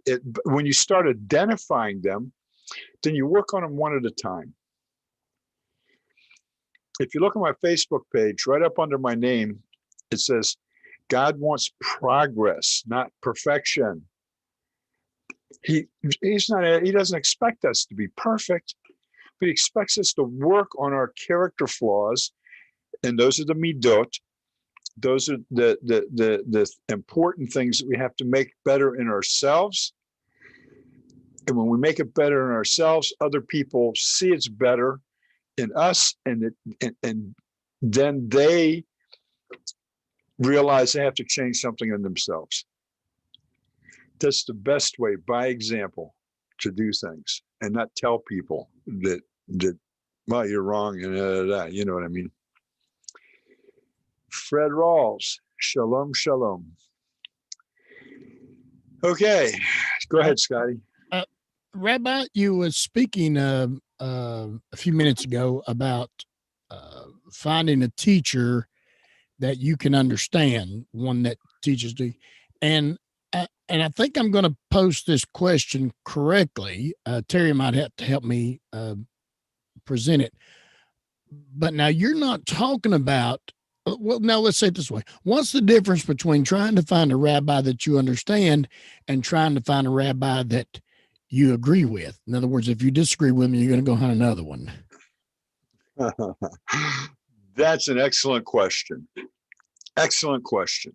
Speaker 1: When you start identifying them, then you work on them one at a time. If you look at my Facebook page, right up under my name, it says, God wants progress, not perfection. He doesn't expect us to be perfect, but he expects us to work on our character flaws. And those are the midot. Those are the important things that we have to make better in ourselves. And when we make it better in ourselves, other people see it's better in us, and then they realize they have to change something in themselves. That's the best way, by example, to do things, and not tell people that well, you're wrong, and you know what I mean. Fred Rawls, shalom, shalom. Okay, go ahead, Scotty.
Speaker 2: Rabbi, you were speaking a few minutes ago about finding a teacher that you can understand, one that teaches you. And I think I'm going to post this question correctly. Terry might have to help me present it. But now you're not talking about, well, now let's say it this way. What's the difference between trying to find a rabbi that you understand and trying to find a rabbi that you agree with? In other words, if you disagree with me, you're going to go hunt another one.
Speaker 1: That's an excellent question. Excellent question.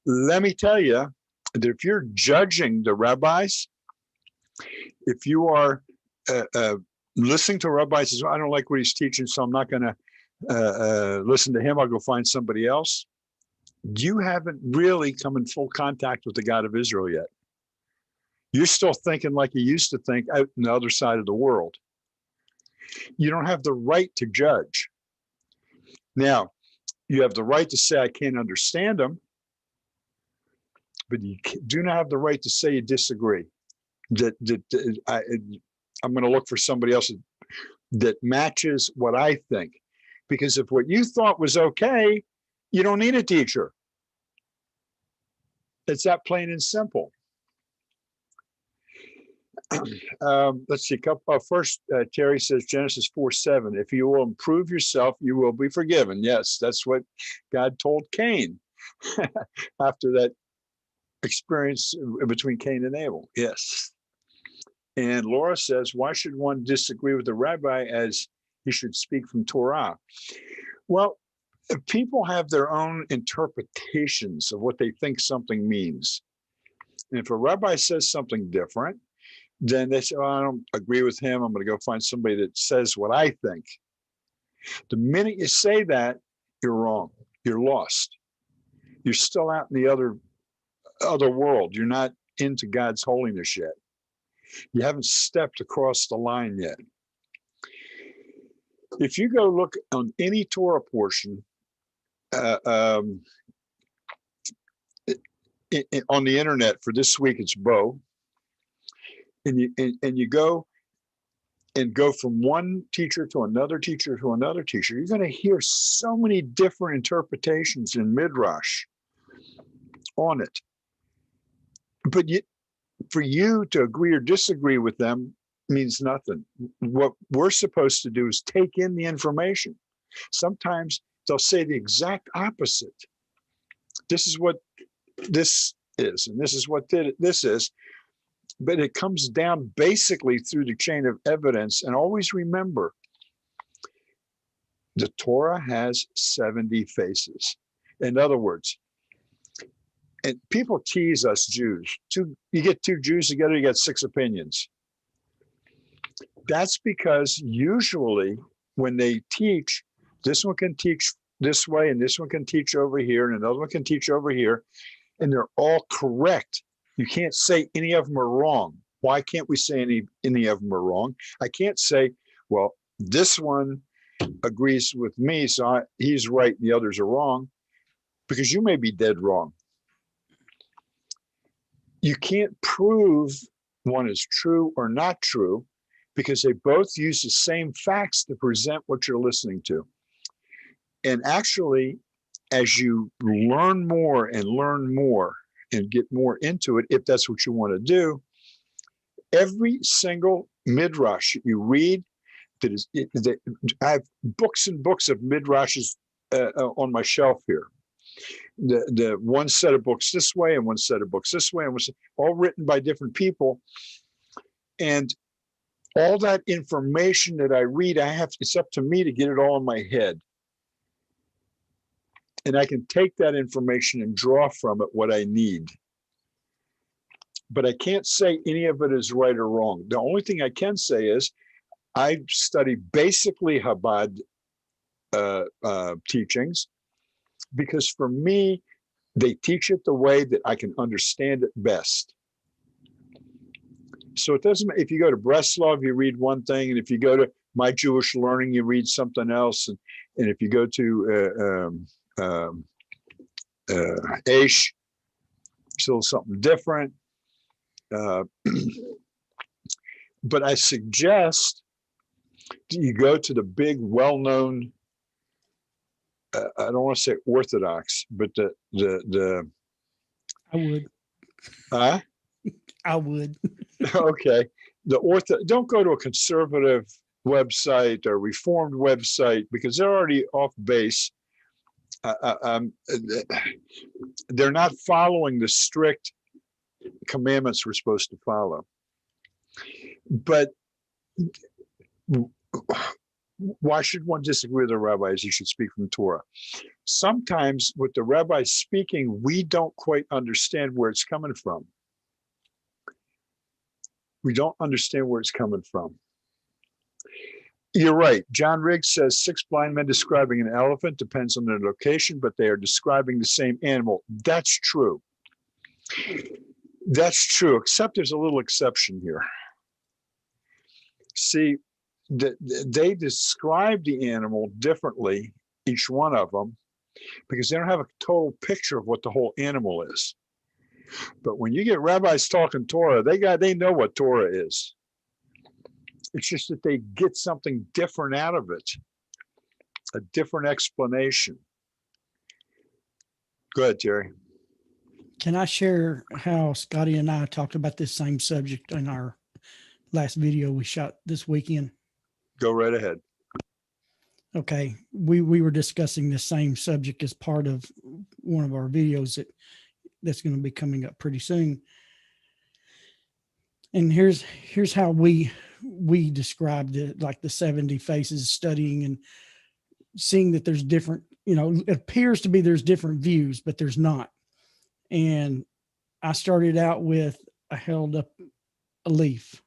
Speaker 1: Let me tell you that if you're judging the rabbis, if you are listening to rabbis, says, I don't like what he's teaching, so I'm not going to listen to him. I'll go find somebody else. You haven't really come in full contact with the God of Israel yet. You're still thinking like you used to think out on the other side of the world. You don't have the right to judge. Now, you have the right to say, I can't understand them, but you do not have the right to say you disagree. I'm going to look for somebody else that matches what I think. Because if what you thought was okay, you don't need a teacher. It's that plain and simple. Let's see. First, Terry says Genesis 4:7. If you will improve yourself, you will be forgiven. Yes, that's what God told Cain after that experience between Cain and Abel. Yes. And Laura says, why should one disagree with the rabbi as he should speak from Torah? Well, people have their own interpretations of what they think something means. And if a rabbi says something different, then they say, oh, I don't agree with him. I'm going to go find somebody that says what I think. The minute you say that, you're wrong. You're lost. You're still out in the other world. You're not into God's holiness yet. You haven't stepped across the line yet. If you go look on any Torah portion on the internet for this week, it's Bo. and you go from one teacher to another teacher to another teacher, you're going to hear so many different interpretations in Midrash on it. But for you to agree or disagree with them means nothing. What we're supposed to do is take in the information. Sometimes they'll say the exact opposite. This is what this is, and this is what this is. But it comes down basically through the chain of evidence. And always remember, the Torah has 70 faces. In other words, and people tease us Jews. You get two Jews together, you get 6 opinions. That's because usually when they teach, this one can teach this way, and this one can teach over here, and another one can teach over here, and they're all correct. You can't say any of them are wrong. Why can't we say any of them are wrong? I can't say, well, this one agrees with me, so he's right and the others are wrong, because you may be dead wrong. You can't prove one is true or not true, because they both use the same facts to present what you're listening to. And actually, as you learn more and get more into it, if that's what you want to do, every single midrash that you read, I have books and books of midrashes on my shelf here. The one set of books this way and one set of books this way, and was all written by different people. And all that information that I read, it's up to me to get it all in my head. And I can take that information and draw from it what I need. But I can't say any of it is right or wrong. The only thing I can say is I study basically Chabad teachings, because for me, they teach it the way that I can understand it best. So it doesn't matter if you go to Breslov, you read one thing, and if you go to My Jewish Learning, you read something else, and if you go to Aish, still something different. But I suggest you go to the big, well-known, I don't want to say Orthodox, but the
Speaker 3: I would.
Speaker 1: Huh?
Speaker 3: I would.
Speaker 1: Okay. Don't go to a conservative website or reformed website, because they're already off base. They're not following the strict commandments we're supposed to follow. But why should one disagree with the rabbis? You should speak from Torah. Sometimes with the rabbis speaking, we don't quite understand where it's coming from. We don't understand where it's coming from. You're right. John Riggs says 6 blind men describing an elephant depends on their location, but they are describing the same animal. That's true. That's true, except there's a little exception here. See, they describe the animal differently, each one of them, because they don't have a total picture of what the whole animal is. But when you get rabbis talking Torah, they know what Torah is. It's just that they get something different out of it, a different explanation. Go ahead, Terry.
Speaker 3: Can I share how Scotty and I talked about this same subject in our last video we shot this weekend?
Speaker 1: Go right ahead.
Speaker 3: Okay. We were discussing the same subject as part of one of our videos that's going to be coming up pretty soon. And here's how we described it, like the 70 faces, studying and seeing that there's different, it appears to be there's different views, but there's not. And I started out with, I held up a leaf.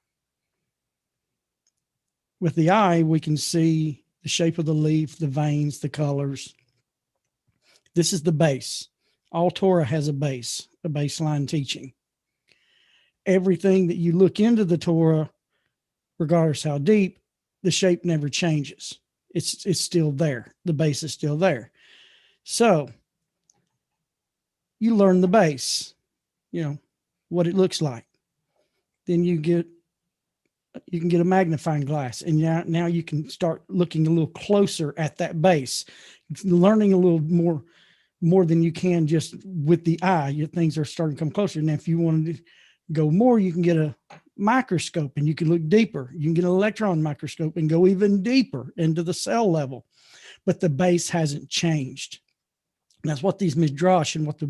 Speaker 3: With the eye, we can see the shape of the leaf, the veins, the colors. This is the base. All Torah has a base, a baseline teaching. Everything that you look into the Torah, regardless how deep, the shape never changes. It's still there. The base is still there. So you learn the base, what it looks like. Then you get a magnifying glass, and now you can start looking a little closer at that base, learning a little more than you can just with the eye. Your things are starting to come closer. And if you wanted to go more, you can get a microscope and you can look deeper. You can get an electron microscope and go even deeper into the cell level, but the base hasn't changed. And that's what these midrash and what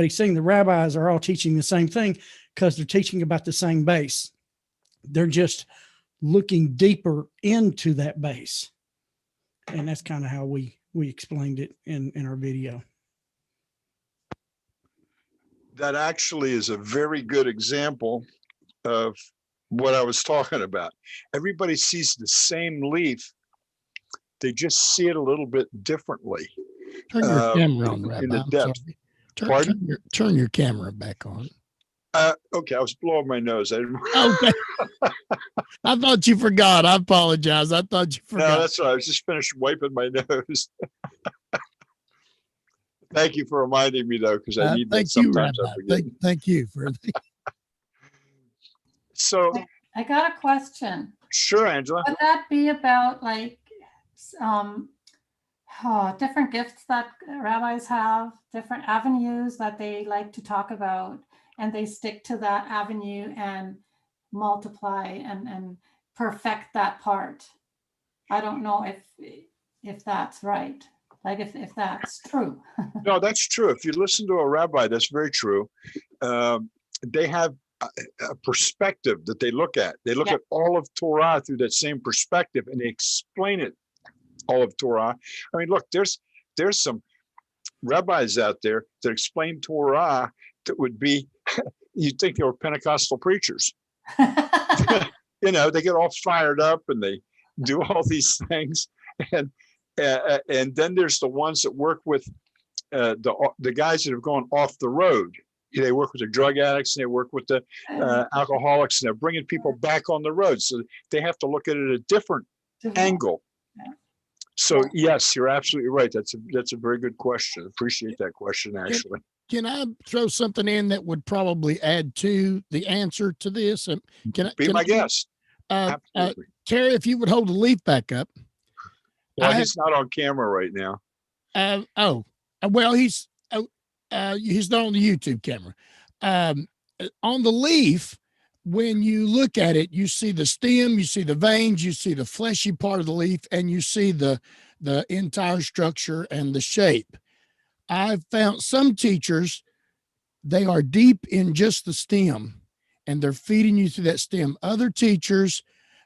Speaker 3: he's saying, the rabbis are all teaching the same thing, because they're teaching about the same base. They're just looking deeper into that base. And that's kind of how we explained it in our video.
Speaker 1: That actually is a very good example of what I was talking about. Everybody sees the same leaf. They just see it a little bit differently.
Speaker 2: Turn your camera on, Rabbi.
Speaker 1: In the
Speaker 2: I'm
Speaker 1: depth.
Speaker 2: sorry. Turn your camera back on.
Speaker 1: Okay, I was blowing my nose. I didn't.
Speaker 2: Okay. I thought you forgot. I apologize. I thought you forgot.
Speaker 1: No, that's all right. I was just finished wiping my nose. Thank you for reminding me, though, because I need that sometimes. I forget.
Speaker 2: Thank you for.
Speaker 1: So
Speaker 5: I got a question.
Speaker 1: Sure, Angela.
Speaker 5: Would that be about like different gifts that rabbis have, different avenues that they like to talk about, and they stick to that avenue and multiply and perfect that part? I don't know if that's right. Like if that's true.
Speaker 1: No, that's true. If you listen to a rabbi, that's very true. They have a perspective that they look at. They look at all of Torah through that same perspective, and they explain it, all of Torah. I mean, look, there's some rabbis out there that explain Torah that would be, you'd think they were Pentecostal preachers. You know, they get all fired up and they do all these things. And then there's the ones that work with the guys that have gone off the road. They work with the drug addicts and they work with the alcoholics, and they're bringing people back on the road. So they have to look at it at a different angle.
Speaker 5: Yeah.
Speaker 1: So yes, you're absolutely right. That's a very good question. Appreciate that question, actually.
Speaker 2: Can I throw something in that would probably add to the answer to this?
Speaker 1: Be my guest. Absolutely.
Speaker 2: Terry, if you would hold the leaf back up.
Speaker 1: Well, he's not on camera right now.
Speaker 2: Well, he's not on the YouTube camera. On the leaf, when you look at it, you see the stem, you see the veins, you see the fleshy part of the leaf, and you see the entire structure and the shape. I've found some teachers, they are deep in just the stem and they're feeding you through that stem. Other teachers,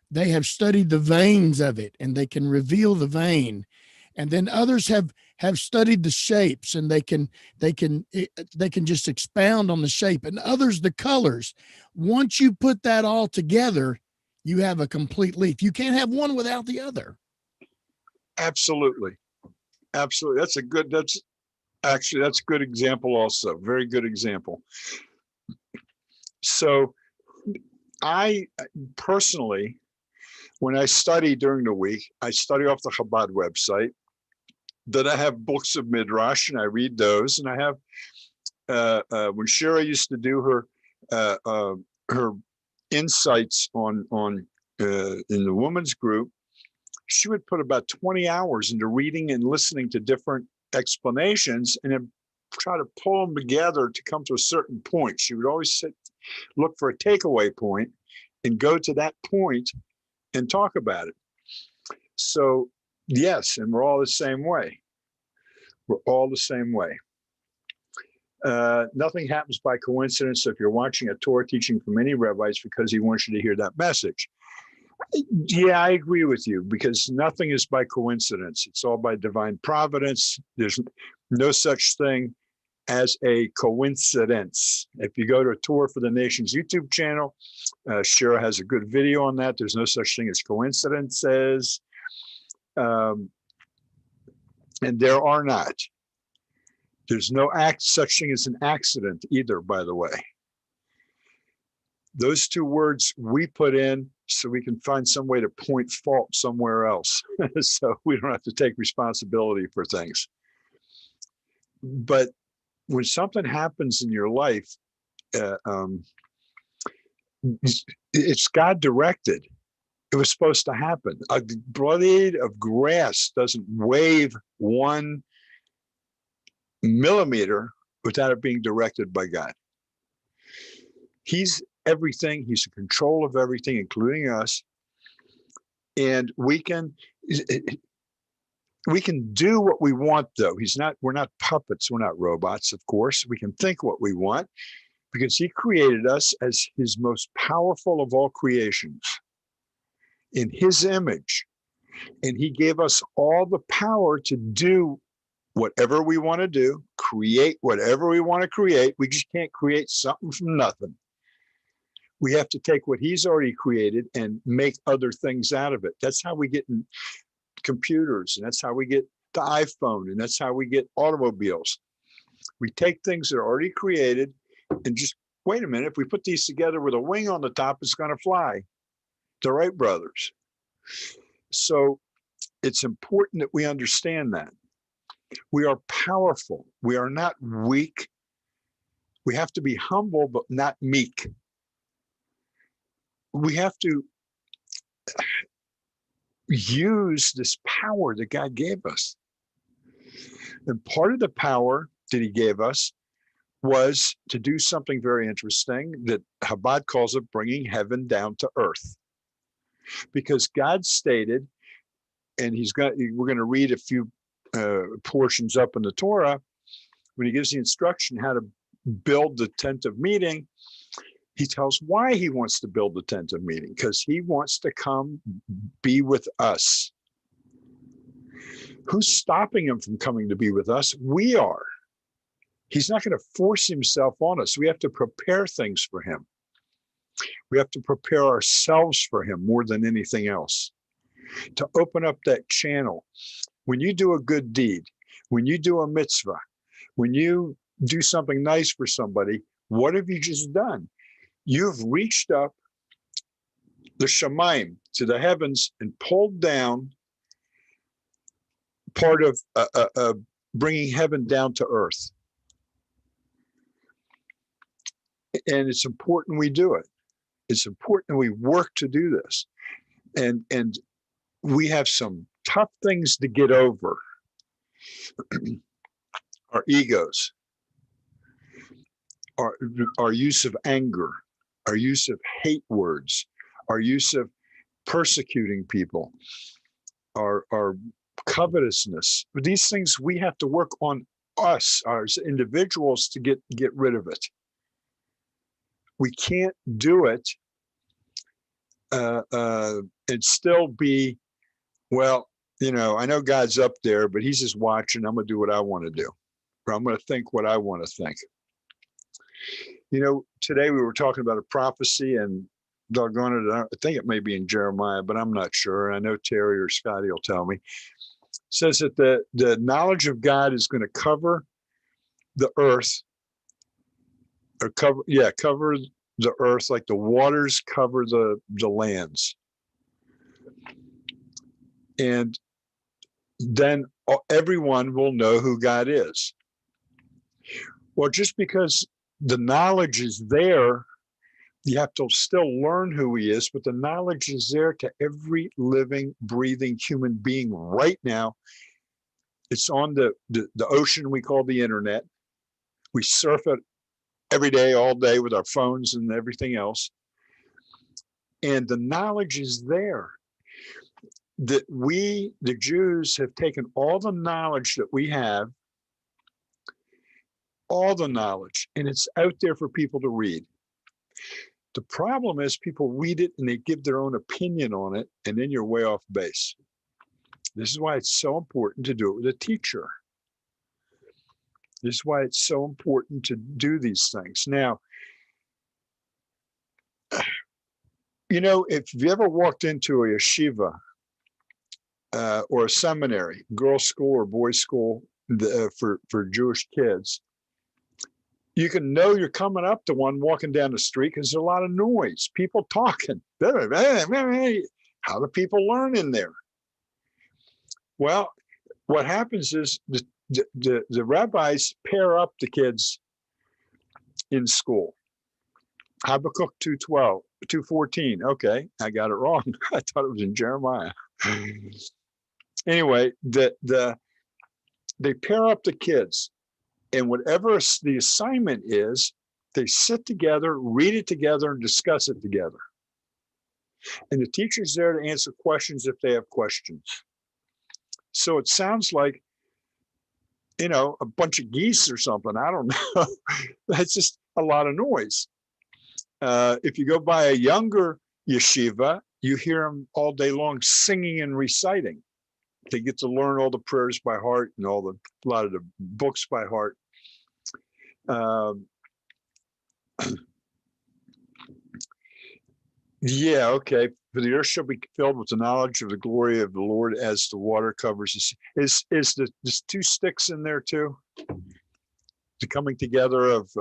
Speaker 2: they have studied the veins of it and they can reveal the vein. And then others have studied the shapes and they can just expound on the shape, and others the colors. Once you put that all together, you have a complete leaf. You can't have one without the other.
Speaker 1: Absolutely. That's a good example also. Very good example. So I personally, when I study during the week, I study off the Chabad website. Then I have books of Midrash and I read those. And I have, when Shira used to do her insights on in the women's group, she would put about 20 hours into reading and listening to different explanations and then try to pull them together to come to a certain point. She would always look for a takeaway point and go to that point and talk about it. So yes, and we're all the same way. Nothing happens by coincidence. So if you're watching a Torah teaching from any rabbi, it's because he wants you to hear that message. Yeah, I agree with you, because nothing is by coincidence. It's all by divine providence. There's no such thing as a coincidence. If you go to Torah for the Nations YouTube channel, Shira has a good video on that. There's no such thing as coincidences. And there are not. There's no such thing as an accident either, by the way. Those two words we put in so we can find some way to point fault somewhere else. So we don't have to take responsibility for things. But when something happens in your life, it's God directed. It was supposed to happen. A blade of grass doesn't wave 1 millimeter without it being directed by God. He's everything. He's in control of everything, including us. And we can do what we want, though. We're not puppets. We're not robots, of course. We can think what we want because he created us as his most powerful of all creations in his image. And he gave us all the power to do whatever we want to do, create whatever we want to create. We just can't create something from nothing. We have to take what he's already created and make other things out of it. That's how we get in computers, and that's how we get the iPhone, and that's how we get automobiles. We take things that are already created and just, wait a minute, if we put these together with a wing on the top, it's going to fly. The Wright brothers. So it's important that we understand that. We are powerful. We are not weak. We have to be humble, but not meek. We have to use this power that God gave us. And part of the power that he gave us was to do something very interesting that Chabad calls it bringing heaven down to earth. Because God stated, and we're going to read a few portions up in the Torah, when he gives the instruction how to build the tent of meeting, he tells why he wants to build the tent of meeting, because he wants to come be with us. Who's stopping him from coming to be with us? We are. He's not going to force himself on us. We have to prepare things for him. We have to prepare ourselves for him more than anything else. To open up that channel. When you do a good deed, when you do a mitzvah, when you do something nice for somebody, what have you just done? You've reached up the shamayim, to the heavens, and pulled down part of bringing heaven down to earth. And it's important we do it. It's important we work to do this. And we have some tough things to get over. Our egos, our use of anger, our use of hate words, our use of persecuting people, our covetousness. These things we have to work on us as individuals to get rid of it. We can't do it and still be, well, you know, I know God's up there, but he's just watching. I'm going to do what I want to do, or I'm going to think what I want to think. You know, today we were talking about a prophecy, and doggone it, I think it may be in Jeremiah, but I'm not sure. I know Terry or Scotty will tell me. It says that the knowledge of God is going to cover the earth, or cover the earth like the waters cover the lands. And then everyone will know who God is. Well, just because the knowledge is there, you have to still learn who he is, but the knowledge is there to every living, breathing human being right now. It's on the ocean we call the internet. We surf it every day, all day with our phones and everything else. And the knowledge is there. That we, the Jews, have taken all the knowledge that we have, all the knowledge, and it's out there for people to read. The problem is people read it and they give their own opinion on it, and then you're way off base. This is why it's so important to do it with a teacher. This is why it's so important to do these things. Now, you know, if you ever walked into a yeshiva or a seminary, girls' school or boys' school for Jewish kids, you can know you're coming up to one walking down the street because there's a lot of noise, people talking. How do people learn in there? Well, what happens is the rabbis pair up the kids in school. Habakkuk 2:12, 2:14. Okay, I got it wrong. I thought it was in Jeremiah. Anyway, they pair up the kids, and whatever the assignment is, they sit together, read it together, and discuss it together. And the teacher's there to answer questions if they have questions. So it sounds like, a bunch of geese or something. I don't know. That's just a lot of noise. If you go by a younger yeshiva, you hear them all day long singing and reciting. They get to learn all the prayers by heart and a lot of the books by heart. Yeah, okay. For the earth shall be filled with the knowledge of the glory of the Lord as the water covers the sea. Is there's two sticks in there too? The coming together of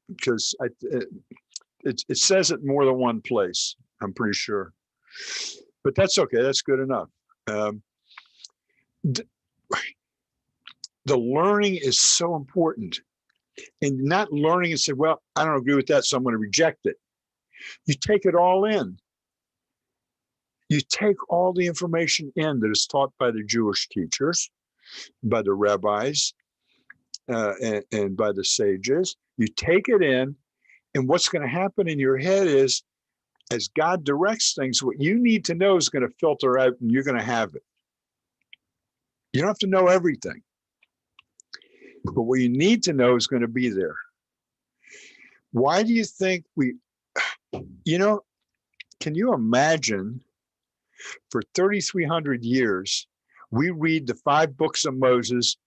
Speaker 1: because it says it more than one place, I'm pretty sure. But that's okay. That's good enough. The learning is so important, and not learning and say, well, I don't agree with that, so I'm going to reject it. You take it all in. You take all the information in that is taught by the Jewish teachers, by the rabbis, and by the sages. You take it in, and what's going to happen in your head is, as God directs things, what you need to know is going to filter out, and you're going to have it. You don't have to know everything, but what you need to know is going to be there. Why do you think can you imagine for 3,300 years, we read the 5 books of Moses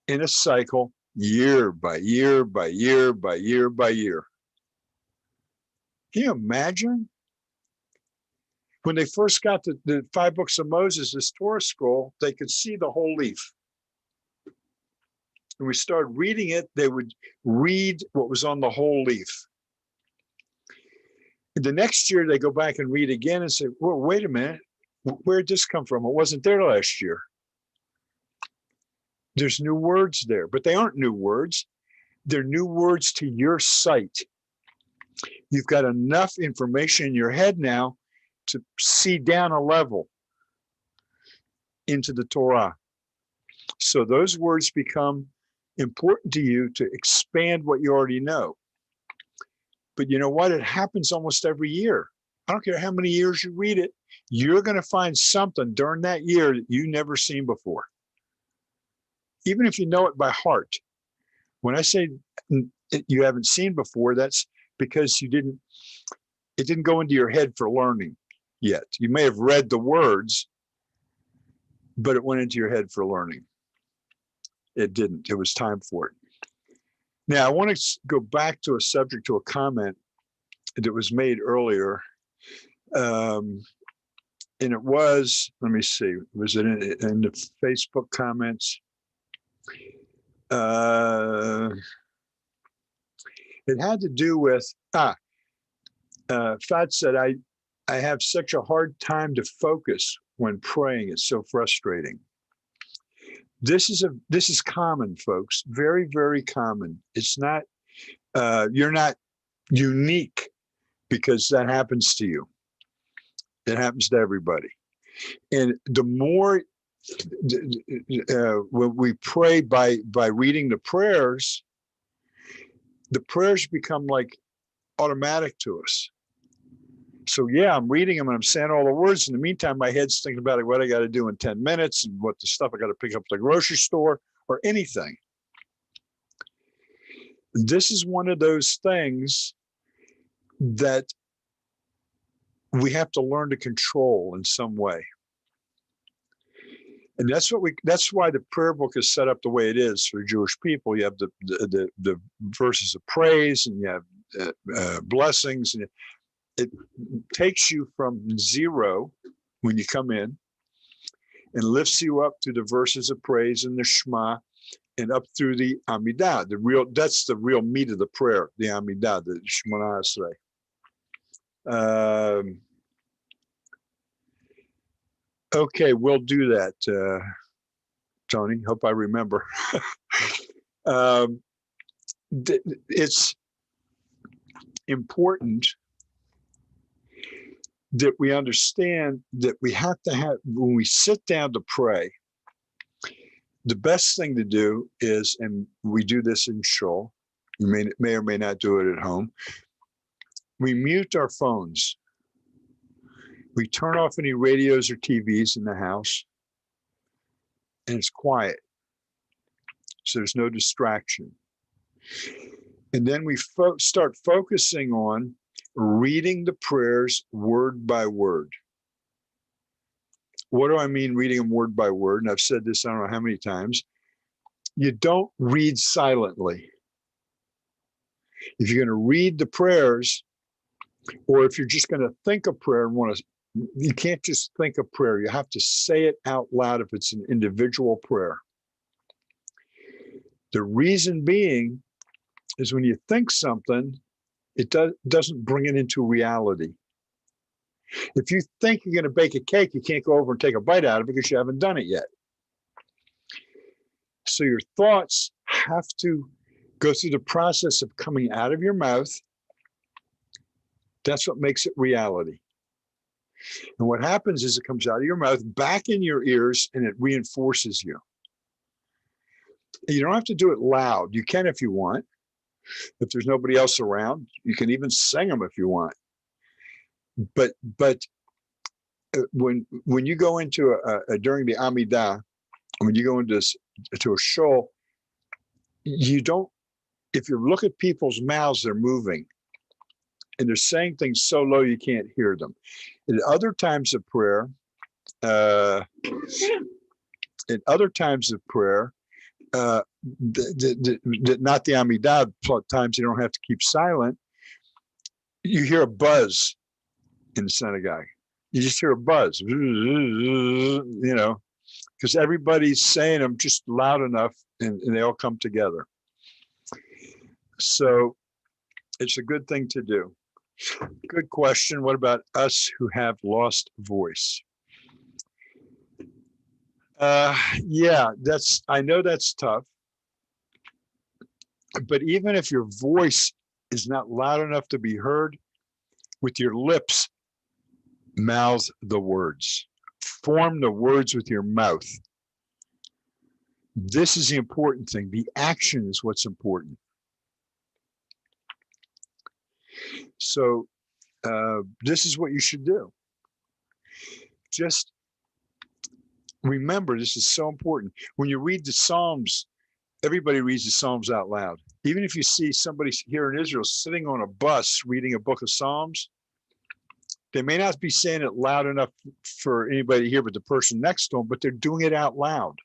Speaker 1: in a cycle, year by year by year by year by year? Can you imagine? When they first got the 5 books of Moses, this Torah scroll, they could see the whole leaf. When we started reading it, they would read what was on the whole leaf. And the next year, they go back and read again and say, well, wait a minute, where did this come from? It wasn't there last year. There's new words there, but they aren't new words. They're new words to your sight. You've got enough information in your head now to see down a level into the Torah. So those words become important to you to expand what you already know. But you know what? It happens almost every year. I don't care how many years you read it, you're going to find something during that year that you've never seen before. Even if you know it by heart. When I say you haven't seen before, that's because it didn't go into your head for learning yet. You may have read the words, but it went into your head for learning. It didn't. It was time for it. Now, I want to go back to a comment that was made earlier. And it was, let me see, was it in the Facebook comments? It had to do with, Fat said, I have such a hard time to focus when praying. It's so frustrating. This is common, folks. Very, very common. It's not, you're not unique because that happens to you. It happens to everybody. And the more when we pray by reading the prayers become like automatic to us. So yeah, I'm reading them and I'm saying all the words. In the meantime, my head's thinking about what I got to do in 10 minutes and what the stuff I got to pick up at the grocery store or anything. This is one of those things that we have to learn to control in some way. And that's why the prayer book is set up the way it is for Jewish people. You have the verses of praise and you have blessings, and it takes you from 0 when you come in and lifts you up to the verses of praise and the Shema and up through the Amidah. That's the real meat of the prayer, the Amidah, the Shemona Esrei. Okay, we'll do that, Tony. Hope I remember. It's important that we understand that we have to have, when we sit down to pray, the best thing to do is, and we do this in shul, you may or may not do it at home, we mute our phones. We turn off any radios or TVs in the house, and it's quiet. So there's no distraction. And then we start focusing on reading the prayers word by word. What do I mean reading them word by word? And I've said this, I don't know how many times. You don't read silently. If you're going to read the prayers, or if you're just going to think a prayer and want to, you can't just think a prayer. You have to say it out loud if it's an individual prayer. The reason being is when you think something, it doesn't bring it into reality. If you think you're going to bake a cake, you can't go over and take a bite out of it because you haven't done it yet. So your thoughts have to go through the process of coming out of your mouth. That's what makes it reality. And what happens is it comes out of your mouth, back in your ears, and it reinforces you. You don't have to do it loud. You can if you want. If there's nobody else around, you can even sing them if you want. But when you go into during the Amidah, when you go into a shul, you don't. If you look at people's mouths, they're moving, and they're saying things so low you can't hear them. At other times of prayer, not the Amidah, times you don't have to keep silent. You hear a buzz in the synagogue. You just hear a buzz, because everybody's saying them just loud enough, and they all come together. So it's a good thing to do. Good question. What about us who have lost voice? Yeah, I know that's tough. But even if your voice is not loud enough to be heard, with your lips, mouth the words. Form the words with your mouth. This is the important thing. The action is what's important. So this is what you should do. Just remember, this is so important. When you read the Psalms, everybody reads the Psalms out loud. Even if you see somebody here in Israel sitting on a bus reading a book of Psalms, they may not be saying it loud enough for anybody to hear but the person next to them, but they're doing it out loud.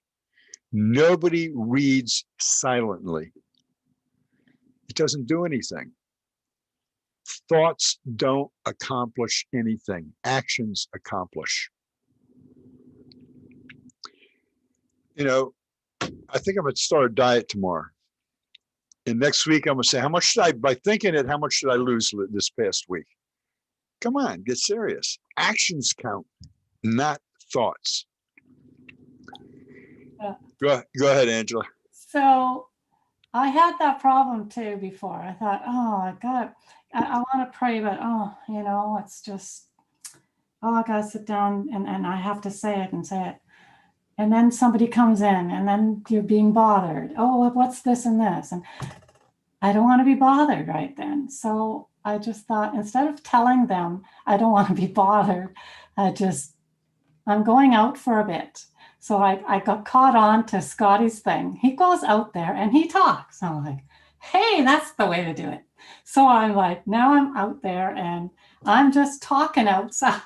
Speaker 1: Nobody reads silently. It doesn't do anything. Thoughts don't accomplish anything. Actions accomplish. I think I'm going to start a diet tomorrow. And next week, I'm going to say, by thinking it, how much should I lose this past week? Come on, get serious. Actions count, not thoughts. Go ahead, Angela.
Speaker 5: So I had that problem too before. I thought, I want to pray, but it's just, I got to sit down and I have to say it and say it. And then somebody comes in and then you're being bothered. Oh, what's this and this? And I don't want to be bothered right then. So I just thought, instead of telling them I don't want to be bothered, I'm going out for a bit. So I got caught on to Scotty's thing. He goes out there and he talks. I'm like, hey, that's the way to do it. So I'm like, now I'm out there and I'm just talking outside.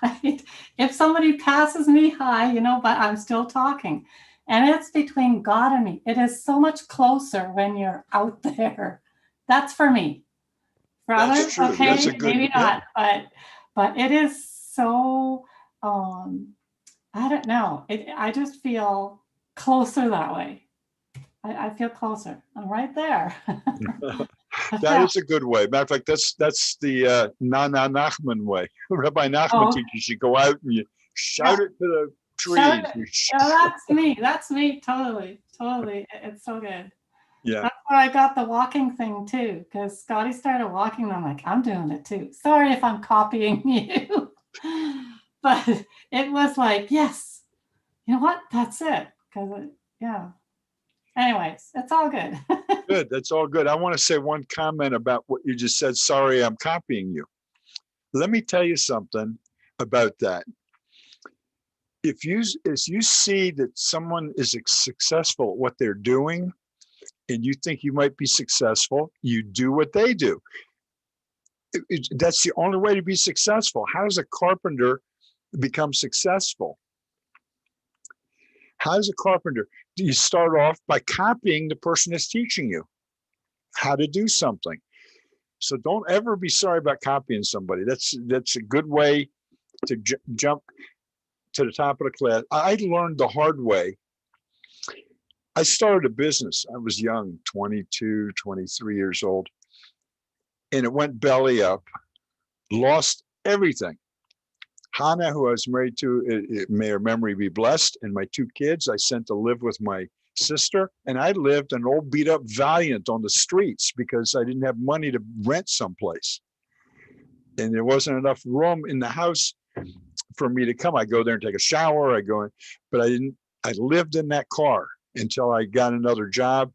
Speaker 5: If somebody passes me, hi, but I'm still talking. And it's between God and me. It is so much closer when you're out there. That's for me. For others, okay, maybe not, but it is so, I don't know. I just feel closer that way. I feel closer. I'm right there.
Speaker 1: That is a good way. Matter of fact, that's the Nana Nachman way. Rabbi Nachman teaches you go out and you shout it to the trees.
Speaker 5: That's me. That's me. Totally. It's so good.
Speaker 1: Yeah.
Speaker 5: That's where I got the walking thing too, because Scotty started walking and I'm like, I'm doing it too. Sorry if I'm copying you. But it was like, yes, you know what? That's it. Because, yeah. Anyways, it's all good.
Speaker 1: Good. That's all good. I want to say one comment about what you just said. Sorry, I'm copying you. Let me tell you something about that. If you see that someone is successful at what they're doing, and you think you might be successful, you do what they do. That's the only way to be successful. How does a carpenter become successful? How does a carpenter? You start off by copying the person that's teaching you how to do something. So don't ever be sorry about copying somebody. That's a good way to jump to the top of the class. I learned the hard way. I started a business. I was young, 22, 23 years old. And it went belly up, lost everything. Hannah, who I was married to, may her memory be blessed, and my 2 kids, I sent to live with my sister. And I lived an old beat up Valiant on the streets because I didn't have money to rent someplace. And there wasn't enough room in the house for me to come. I go there and take a shower. I go in, but I lived in that car until I got another job.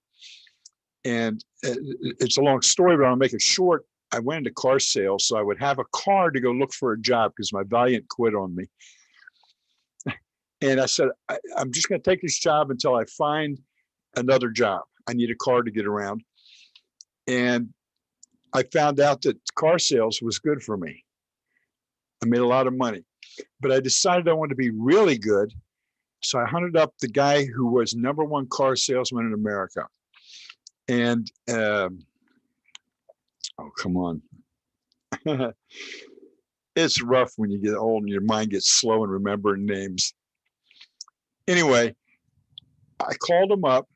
Speaker 1: And it's a long story, but I'll make it short. I went into car sales, so I would have a car to go look for a job because my Valiant quit on me. And I said, I'm just going to take this job until I find another job. I need a car to get around. And I found out that car sales was good for me. I made a lot of money, but I decided I wanted to be really good. So I hunted up the guy who was #1 car salesman in America. And, oh, come on. It's rough when you get old and your mind gets slow in remembering names. Anyway, I called him up,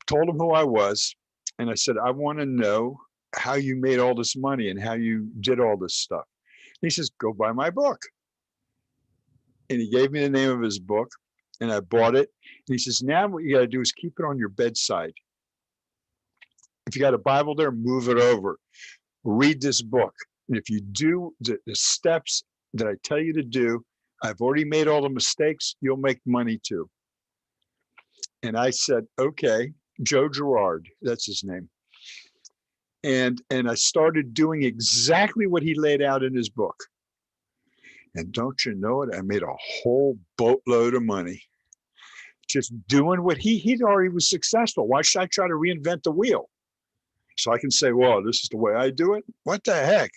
Speaker 1: told him who I was, and I said, I want to know how you made all this money and how you did all this stuff. And he says, go buy my book. And he gave me the name of his book, and I bought it. And he says, now what you got to do is keep it on your bedside. If you got a Bible there, move it over. Read this book. And if you do the steps that I tell you to do, I've already made all the mistakes, you'll make money too. And I said, okay, Joe Girard, that's his name. And I started doing exactly what he laid out in his book. And don't you know it, I made a whole boatload of money. Just doing what he already was successful. Why should I try to reinvent the wheel? So I can say, well, this is the way I do it. What the heck?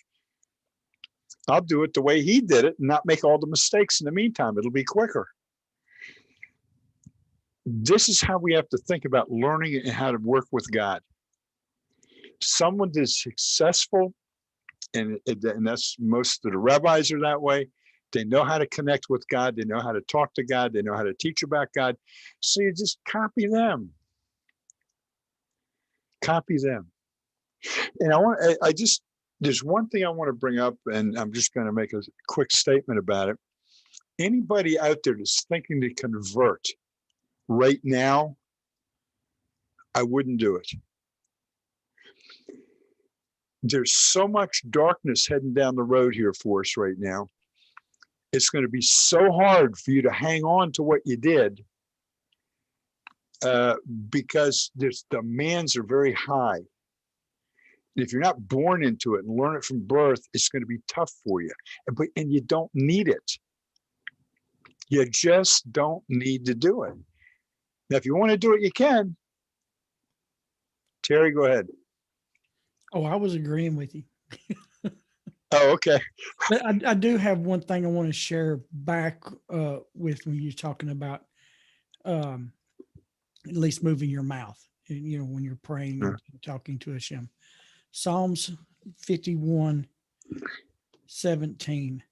Speaker 1: I'll do it the way he did it and not make all the mistakes in the meantime. It'll be quicker. This is how we have to think about learning and how to work with God. Someone that's successful, and that's most of the rabbis are that way. They know how to connect with God. They know how to talk to God. They know how to teach about God. So you just copy them. Copy them. And there's one thing I want to bring up, and I'm just going to make a quick statement about it. Anybody out there that's thinking to convert right now, I wouldn't do it. There's so much darkness heading down the road here for us right now. It's going to be so hard for you to hang on to what you did because the demands are very high. If you're not born into it and learn it from birth, it's going to be tough for you. And you don't need it. You just don't need to do it. Now, if you want to do it, you can. Terry, go ahead.
Speaker 3: Oh, I was agreeing with you.
Speaker 1: Oh, okay.
Speaker 3: But I do have one thing I want to share back with when you're talking about at least moving your mouth, when you're praying and talking to Hashem. Psalms 51:17.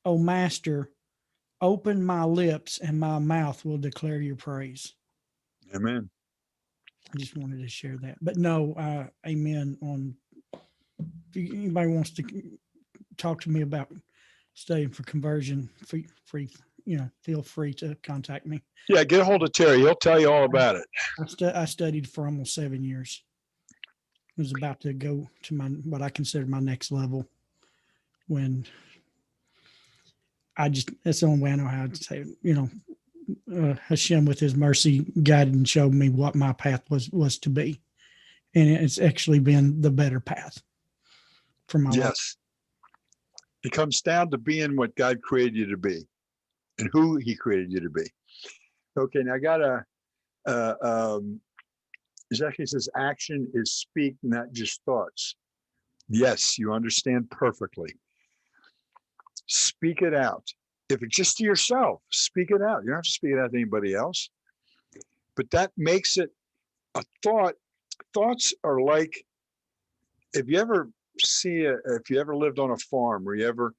Speaker 3: O Master, open my lips and my mouth will declare your praise.
Speaker 1: Amen.
Speaker 3: I just wanted to share that. But no, amen. If anybody wants to talk to me about studying for conversion, free feel free to contact me.
Speaker 1: Yeah, get a hold of Terry. He'll tell you all about it.
Speaker 3: I studied for almost 7 years. I was about to go to what I consider my next level when that's the only way I know how to say it. Hashem with his mercy guided and showed me what my path was to be. And it's actually been the better path for my life.
Speaker 1: Yes. It comes down to being what God created you to be and who he created you to be. Okay, now I got exactly says action is speak, not just thoughts. Yes, you understand perfectly. Speak it out. If it's just to yourself, speak it out. You don't have to speak it out to anybody else. But that makes it a thought. Thoughts are like, if you ever lived on a farm or you ever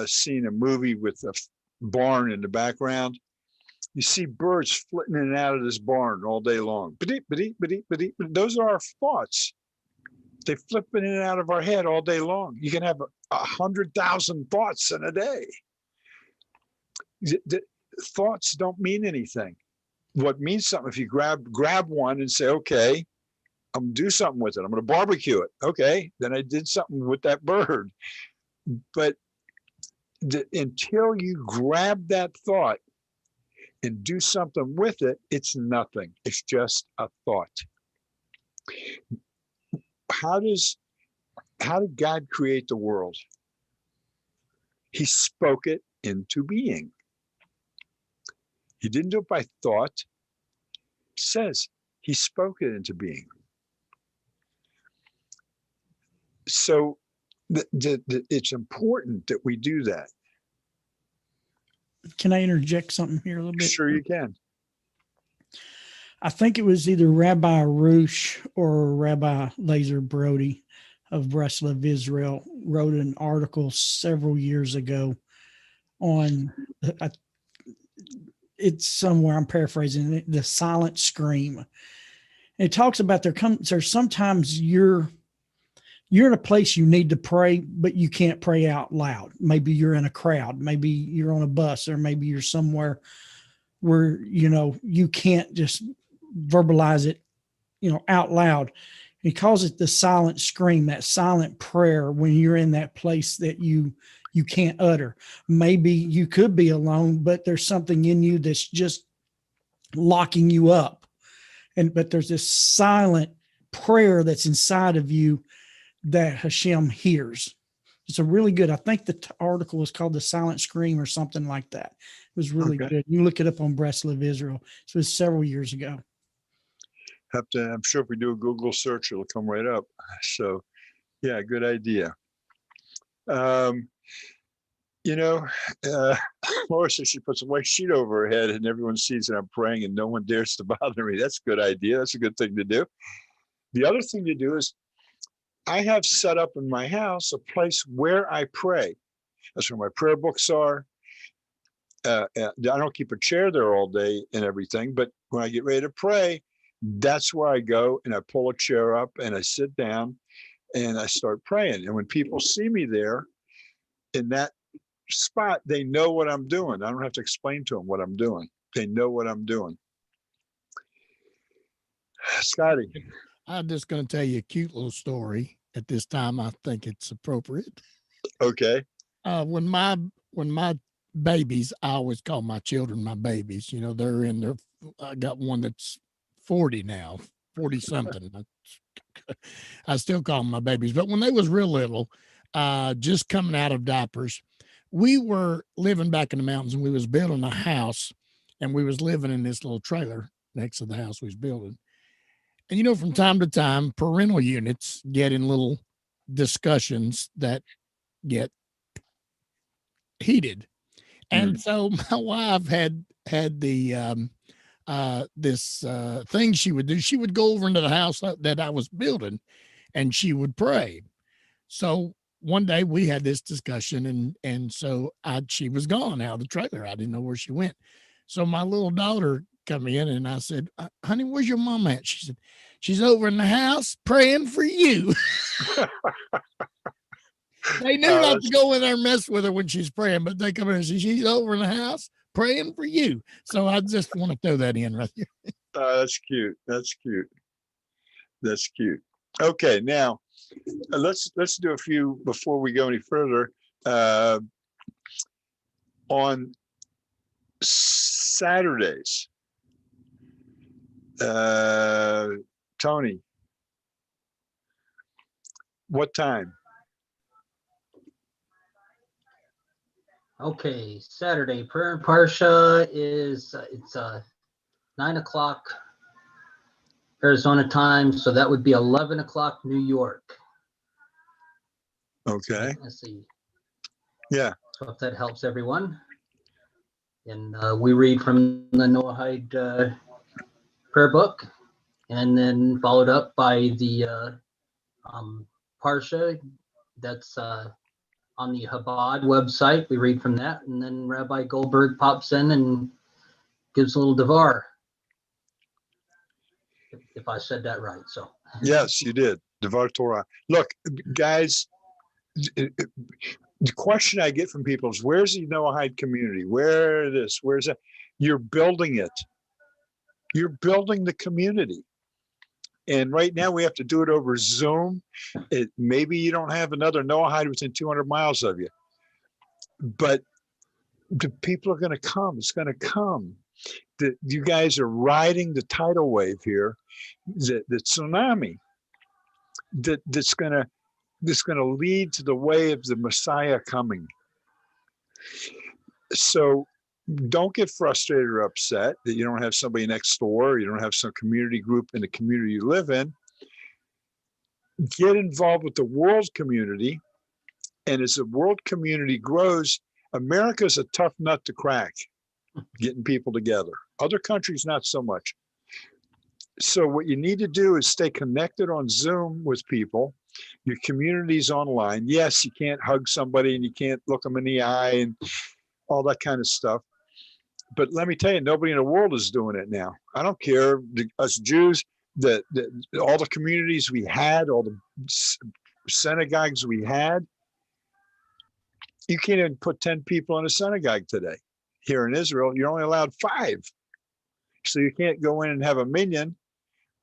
Speaker 1: seen a movie with a barn in the background, you see birds flitting in and out of this barn all day long. Those are our thoughts. They flip in and out of our head all day long. You can have 100,000 thoughts in a day. The thoughts don't mean anything. What means something, if you grab one and say, okay, I'm gonna do something with it. I'm gonna barbecue it. Okay, then I did something with that bird. But until you grab that thought and do something with it, it's nothing. It's just a thought. How did God create the world? He spoke it into being. He didn't do it by thought. It says he spoke it into being. So it's important that we do that.
Speaker 3: Can I interject something here a little bit?
Speaker 1: Sure you can.
Speaker 3: I think it was either Rabbi Roosh or Rabbi Lazer Brody of Breslov, Israel, wrote an article several years ago on, it's somewhere, I'm paraphrasing it, the silent scream. It talks about there's sometimes you're in a place you need to pray, but you can't pray out loud. Maybe you're in a crowd, maybe you're on a bus, or maybe you're somewhere where, you can't just verbalize it, out loud. He calls it the silent scream, that silent prayer when you're in that place that you can't utter. Maybe you could be alone, but there's something in you that's just locking you up. But there's this silent prayer that's inside of you that Hashem hears. It's a really good, I think the article was called The Silent Scream or something like that. It was really good. You look it up on Breslov, Israel. So it was several years ago.
Speaker 1: I'm sure if we do a Google search, it'll come right up. So yeah, good idea. Laura says she puts a white sheet over her head and everyone sees that I'm praying and no one dares to bother me. That's a good idea. That's a good thing to do. The other thing to do is I have set up in my house a place where I pray. That's where my prayer books are. I don't keep a chair there all day and everything, but when I get ready to pray, that's where I go and I pull a chair up and I sit down and I start praying. And when people see me there in that spot, they know what I'm doing. I don't have to explain to them what I'm doing. They know what I'm doing. Scotty.
Speaker 2: I'm just going to tell you a cute little story at this time. I think it's appropriate.
Speaker 1: Okay.
Speaker 2: When my babies, I always call my children my babies. They're in their, I got one that's 40 now, 40 something. I still call them my babies. But when they was real little, just coming out of diapers, we were living back in the mountains and we was building a house and we was living in this little trailer next to the house we was building. And, from time to time, parental units get in little discussions that get heated. And so my wife had the, this thing she would do. She would go over into the house that I was building and she would pray. So one day we had this discussion and so she was gone out of the trailer. I didn't know where she went. So my little daughter come in and I said, honey, where's your mom at? She said, she's over in the house praying for you. They knew not to go in there and mess with her when she's praying, but they come in and say, she's over in the house praying for you. So I just want to throw that in right here.
Speaker 1: That's cute. That's cute. That's cute. Okay, now let's do a few before we go any further. On Saturdays, Tony, what time?
Speaker 4: Okay, Saturday prayer and parsha is it's 9 o'clock Arizona time, so that would be 11 o'clock New York.
Speaker 1: Okay.
Speaker 4: Let's see.
Speaker 1: Yeah.
Speaker 4: So if that helps everyone. And we read from the Noahide prayer book, and then followed up by the parsha that's on the Chabad website. We read from that, and then Rabbi Goldberg pops in and gives a little devar. If I said that right, so.
Speaker 1: Yes, you did. Devar Torah. Look, guys, the question I get from people is, where's the Noahide community? Where this? Where's that? You're building it. You're building the community. And right now we have to do it over Zoom. Maybe you don't have another Noahide within 200 miles of you, but the people are going to come. It's going to come. You guys are riding the tidal wave here, the tsunami that's going to lead to the way of the Messiah coming. So don't get frustrated or upset that you don't have somebody next door, or you don't have some community group in the community you live in. Get involved with the world community. And as the world community grows, America's a tough nut to crack, getting people together. Other countries, not so much. So what you need to do is stay connected on Zoom with people. Your community's online. Yes, you can't hug somebody and you can't look them in the eye and all that kind of stuff. But let me tell you, nobody in the world is doing it now. I don't care. Us Jews, all the communities we had, all the synagogues we had, you can't even put 10 people in a synagogue today. Here in Israel, you're only allowed 5. So you can't go in and have a minyan.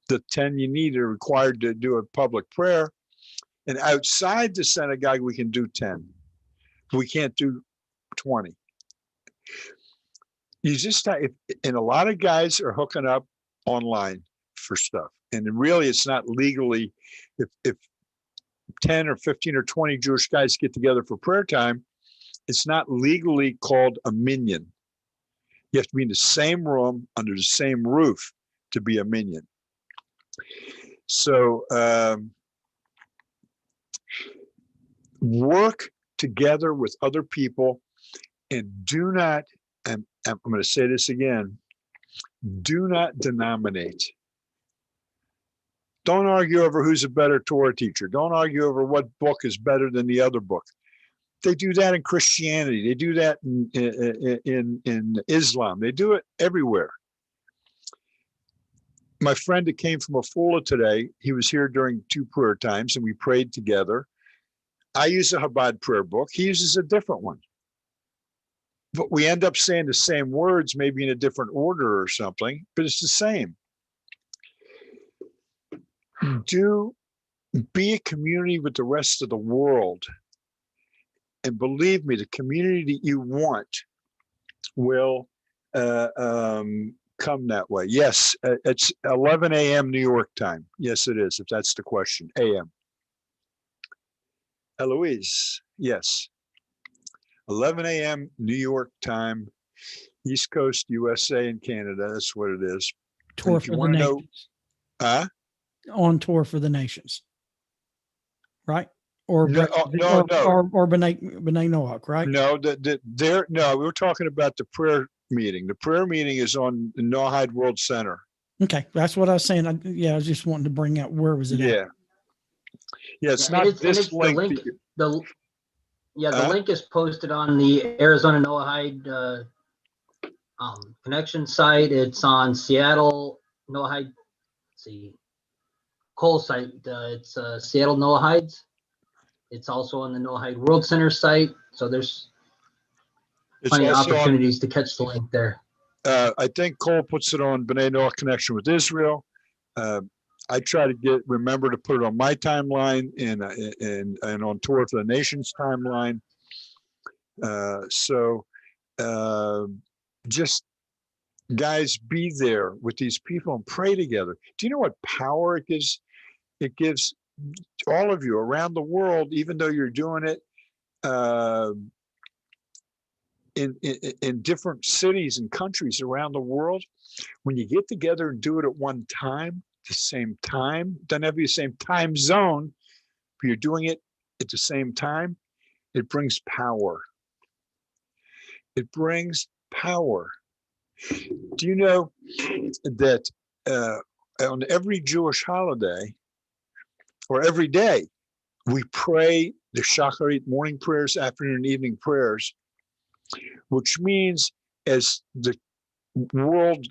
Speaker 1: The 10 you need are required to do a public prayer. And outside the synagogue, we can do 10. We can't do 20. You just, and a lot of guys are hooking up online for stuff. And really, it's not legally, if 10 or 15 or 20 Jewish guys get together for prayer time, it's not legally called a minyan. You have to be in the same room under the same roof to be a minyan. So work together with other people, and do not, and I'm going to say this again, do not denominate. Don't argue over who's a better Torah teacher. Don't argue over what book is better than the other book. They do that in Christianity. They do that in Islam. They do it everywhere. My friend that came from Afula today, he was here during 2 prayer times and we prayed together. I use a Chabad prayer book. He uses a different one. But we end up saying the same words, maybe in a different order or something, but it's the same. Be a community with the rest of the world. And believe me, the community that you want will come that way. Yes, it's 11 a.m. New York time. Yes, it is, if that's the question. A.M. Eloise, yes. 11 a.m. New York time, East Coast, USA and Canada. That's what it is.
Speaker 3: Tour for the nations. On tour for the nations. Right? Or
Speaker 1: no,
Speaker 3: no. Or B'nai Noach, right?
Speaker 1: No, no, we were talking about the prayer meeting. The prayer meeting is on the Noahide World Center.
Speaker 3: Okay, that's what I was saying. I was just wanting to bring out, where was it at?
Speaker 1: Yeah, it's not this link.
Speaker 4: The link is posted on the Arizona Noahide connection site. It's on Seattle Noahide. Let's see, Cole site. It's Seattle Noahides. It's also on the Noahide World Center site. So there's
Speaker 1: It's
Speaker 4: plenty of
Speaker 1: also on,
Speaker 4: opportunities to catch the link there.
Speaker 1: I think Cole puts it on B'nai Noach Connection with Israel. I try to remember to put it on my timeline and on Torah for the Nations timeline. Just guys, be there with these people and pray together. Do you know what power it gives? It gives all of you around the world, even though you're doing it in different cities and countries around the world. When you get together and do it at one time, the same time, doesn't have to be the same time zone, but you're doing it at the same time, it brings power. It brings power. Do you know that on every Jewish holiday, or every day, we pray the Shacharit morning prayers, afternoon and evening prayers, which means as the world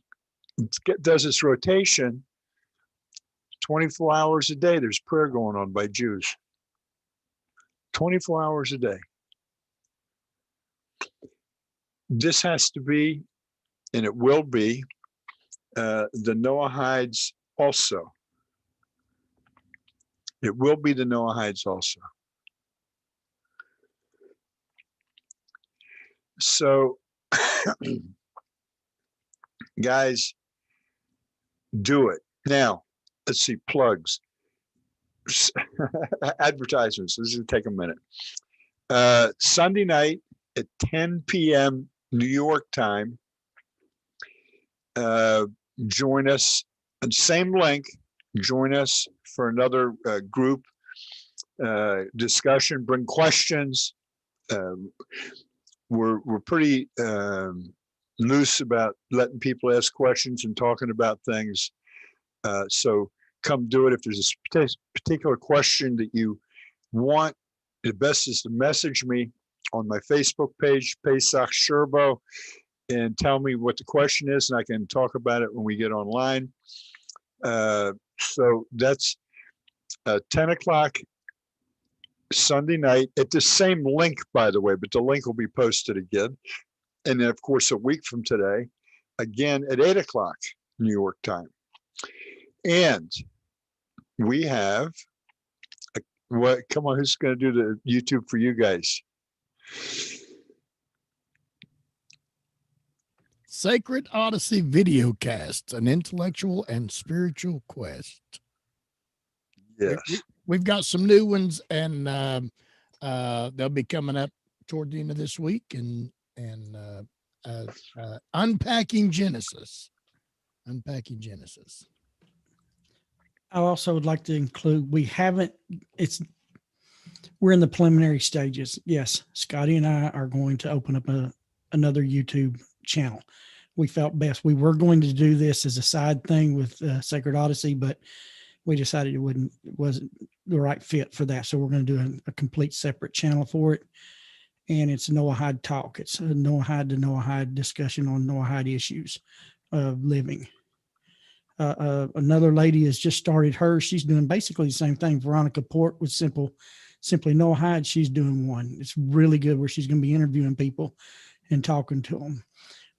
Speaker 1: does its rotation, 24 hours a day, there's prayer going on by Jews. 24 hours a day. This has to be, and it will be, the Noahides also. It will be the Noahides also. So, guys, do it. Now, let's see, plugs. Advertisements. This is going to take a minute. Sunday night at 10 p.m. New York time. Join us on same link. Join us for another group discussion. Bring questions. We're pretty loose about letting people ask questions and talking about things. So come do it. If there's a particular question that you want, the best is to message me on my Facebook page, Pesach Sherbo, and tell me what the question is, and I can talk about it when we get online. So that's 10 o'clock Sunday night at the same link, by the way, but the link will be posted again. And then, of course, a week from today, again at 8 o'clock New York time. And we have, come on, who's going to do the YouTube for you guys?
Speaker 2: Sacred Odyssey Videocasts, an intellectual and spiritual quest.
Speaker 1: Yes.
Speaker 2: We've got some new ones, and they'll be coming up toward the end of this week. And Unpacking Genesis. Unpacking Genesis.
Speaker 3: I also would like to include, we're in the preliminary stages. Yes, Scotty and I are going to open up another YouTube channel. We felt best. We were going to do this as a side thing with Sacred Odyssey, but we decided it wasn't the right fit for that. So we're going to do a complete separate channel for it. And it's Noahide Talk. It's a Noahide to Noahide discussion on Noahide issues of living. Another lady has just started hers. She's doing basically the same thing. Veronica Port with Simply Noahide. She's doing one. It's really good, where she's going to be interviewing people and talking to them.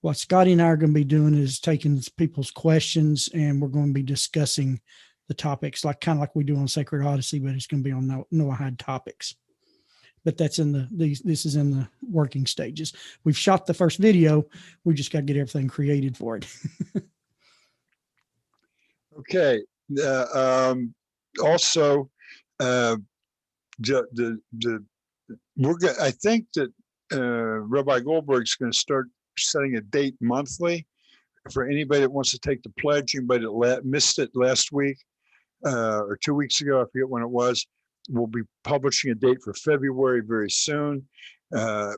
Speaker 3: What Scotty and I are going to be doing is taking people's questions, and we're going to be discussing the topics, kind of like we do on Sacred Odyssey, but it's going to be on Noahide topics. But that's this is in the working stages. We've shot the first video. We just got to get everything created for it.
Speaker 1: Okay. Also, I think that Rabbi Goldberg's going to start setting a date monthly for anybody that wants to take the pledge. Anybody that missed it last week or 2 weeks ago, I forget when it was. We'll be publishing a date for February very soon, and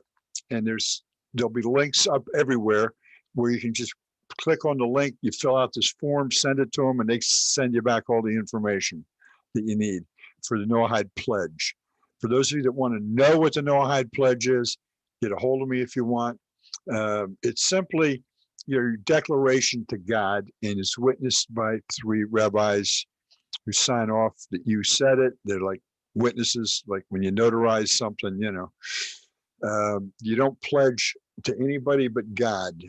Speaker 1: there'll be links up everywhere where you can just click on the link, you fill out this form, send it to them, and they send you back all the information that you need for the Noahide Pledge. For those of you that want to know what the Noahide Pledge is, get a hold of me if you want. It's simply your declaration to God, and it's witnessed by 3 rabbis who sign off that you said it. They're like witnesses, like when you notarize something, you don't pledge to anybody but God.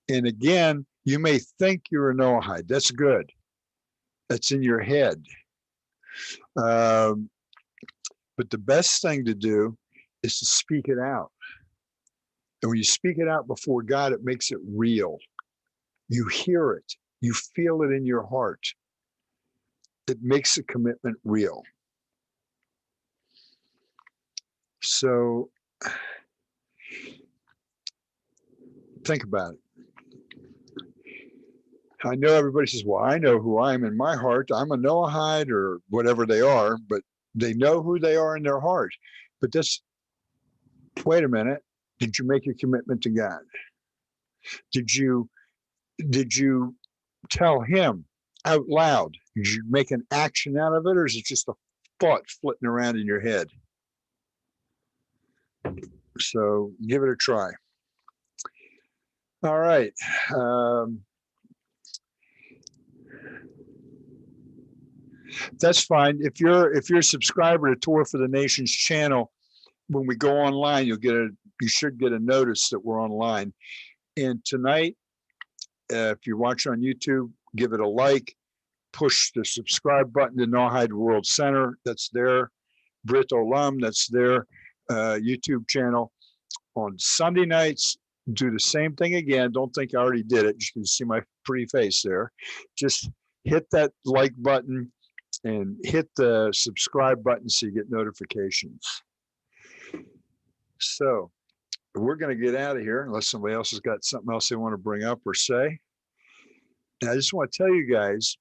Speaker 1: And again, you may think you're a Noahide. That's good. That's in your head. But the best thing to do is to speak it out. And when you speak it out before God, it makes it real. You hear it. You feel it in your heart. It makes the commitment real. So think about it. I know everybody says, well, I know who I am in my heart. I'm a Noahide or whatever they are, but they know who they are in their heart. But this, wait a minute. Did you make your commitment to God? Did you tell him out loud? Did you make an action out of it, or is it just a thought flitting around in your head? So give it a try. All right. That's fine. If you're a subscriber to Torah for the Nations channel, when we go online, you should get a notice that we're online. And tonight, if you're watching on YouTube, give it a like, push the subscribe button to Noahide World Center. That's their Brit Olam. That's their YouTube channel. On Sunday nights, do the same thing again. Don't think I already did it. You can see my pretty face there. Just hit that like button and hit the subscribe button so you get notifications. So we're going to get out of here unless somebody else has got something else they want to bring up or say. And I just want to tell you guys,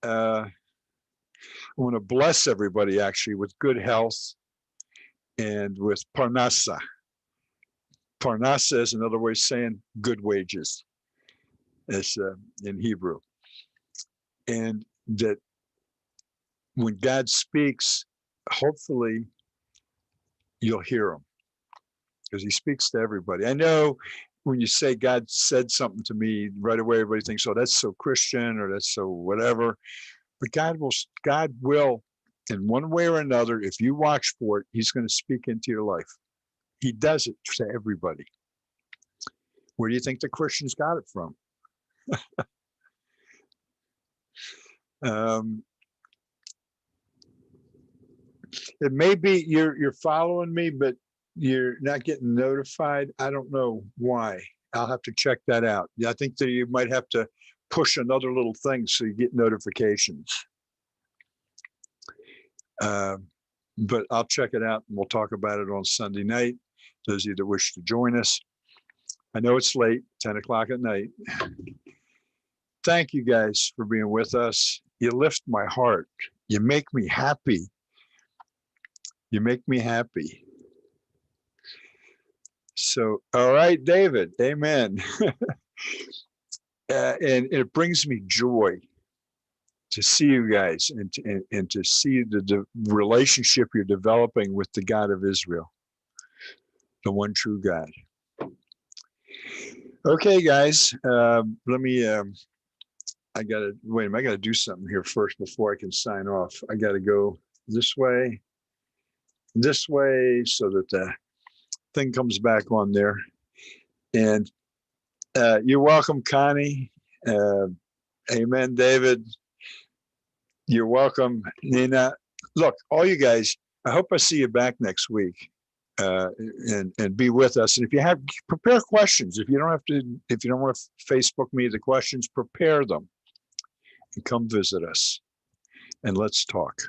Speaker 1: I want to bless everybody actually with good health and with parnasa. Parnasa is another way of saying good wages. It's in Hebrew. And that when God speaks, hopefully you'll hear him, because he speaks to everybody. I know when you say God said something to me, right away everybody thinks, oh, that's so Christian or that's so whatever. But God will, in one way or another, if you watch for it, he's going to speak into your life. He does it to everybody. Where do you think the Christians got it from? It may be you're following me, but you're not getting notified. I don't know why. I'll have to check that out. I think that you might have to push another little thing so you get notifications. But I'll check it out and we'll talk about it on Sunday night. Those of you that wish to join us. I know it's late, 10 o'clock at night. Thank you guys for being with us. You lift my heart. You make me happy. You make me happy. So, all right, David, amen. And it brings me joy to see you guys and to see the relationship you're developing with the God of Israel, the one true God. Okay, guys, let me, I gotta do something here first before I can sign off. I gotta go this way, so that the thing comes back on there. And you're welcome, Connie. Amen, David. You're welcome, Nina. Look, all you guys, I hope I see you back next week and be with us. And if you have, prepare questions. If you don't want to Facebook me the questions, prepare them and come visit us and let's talk.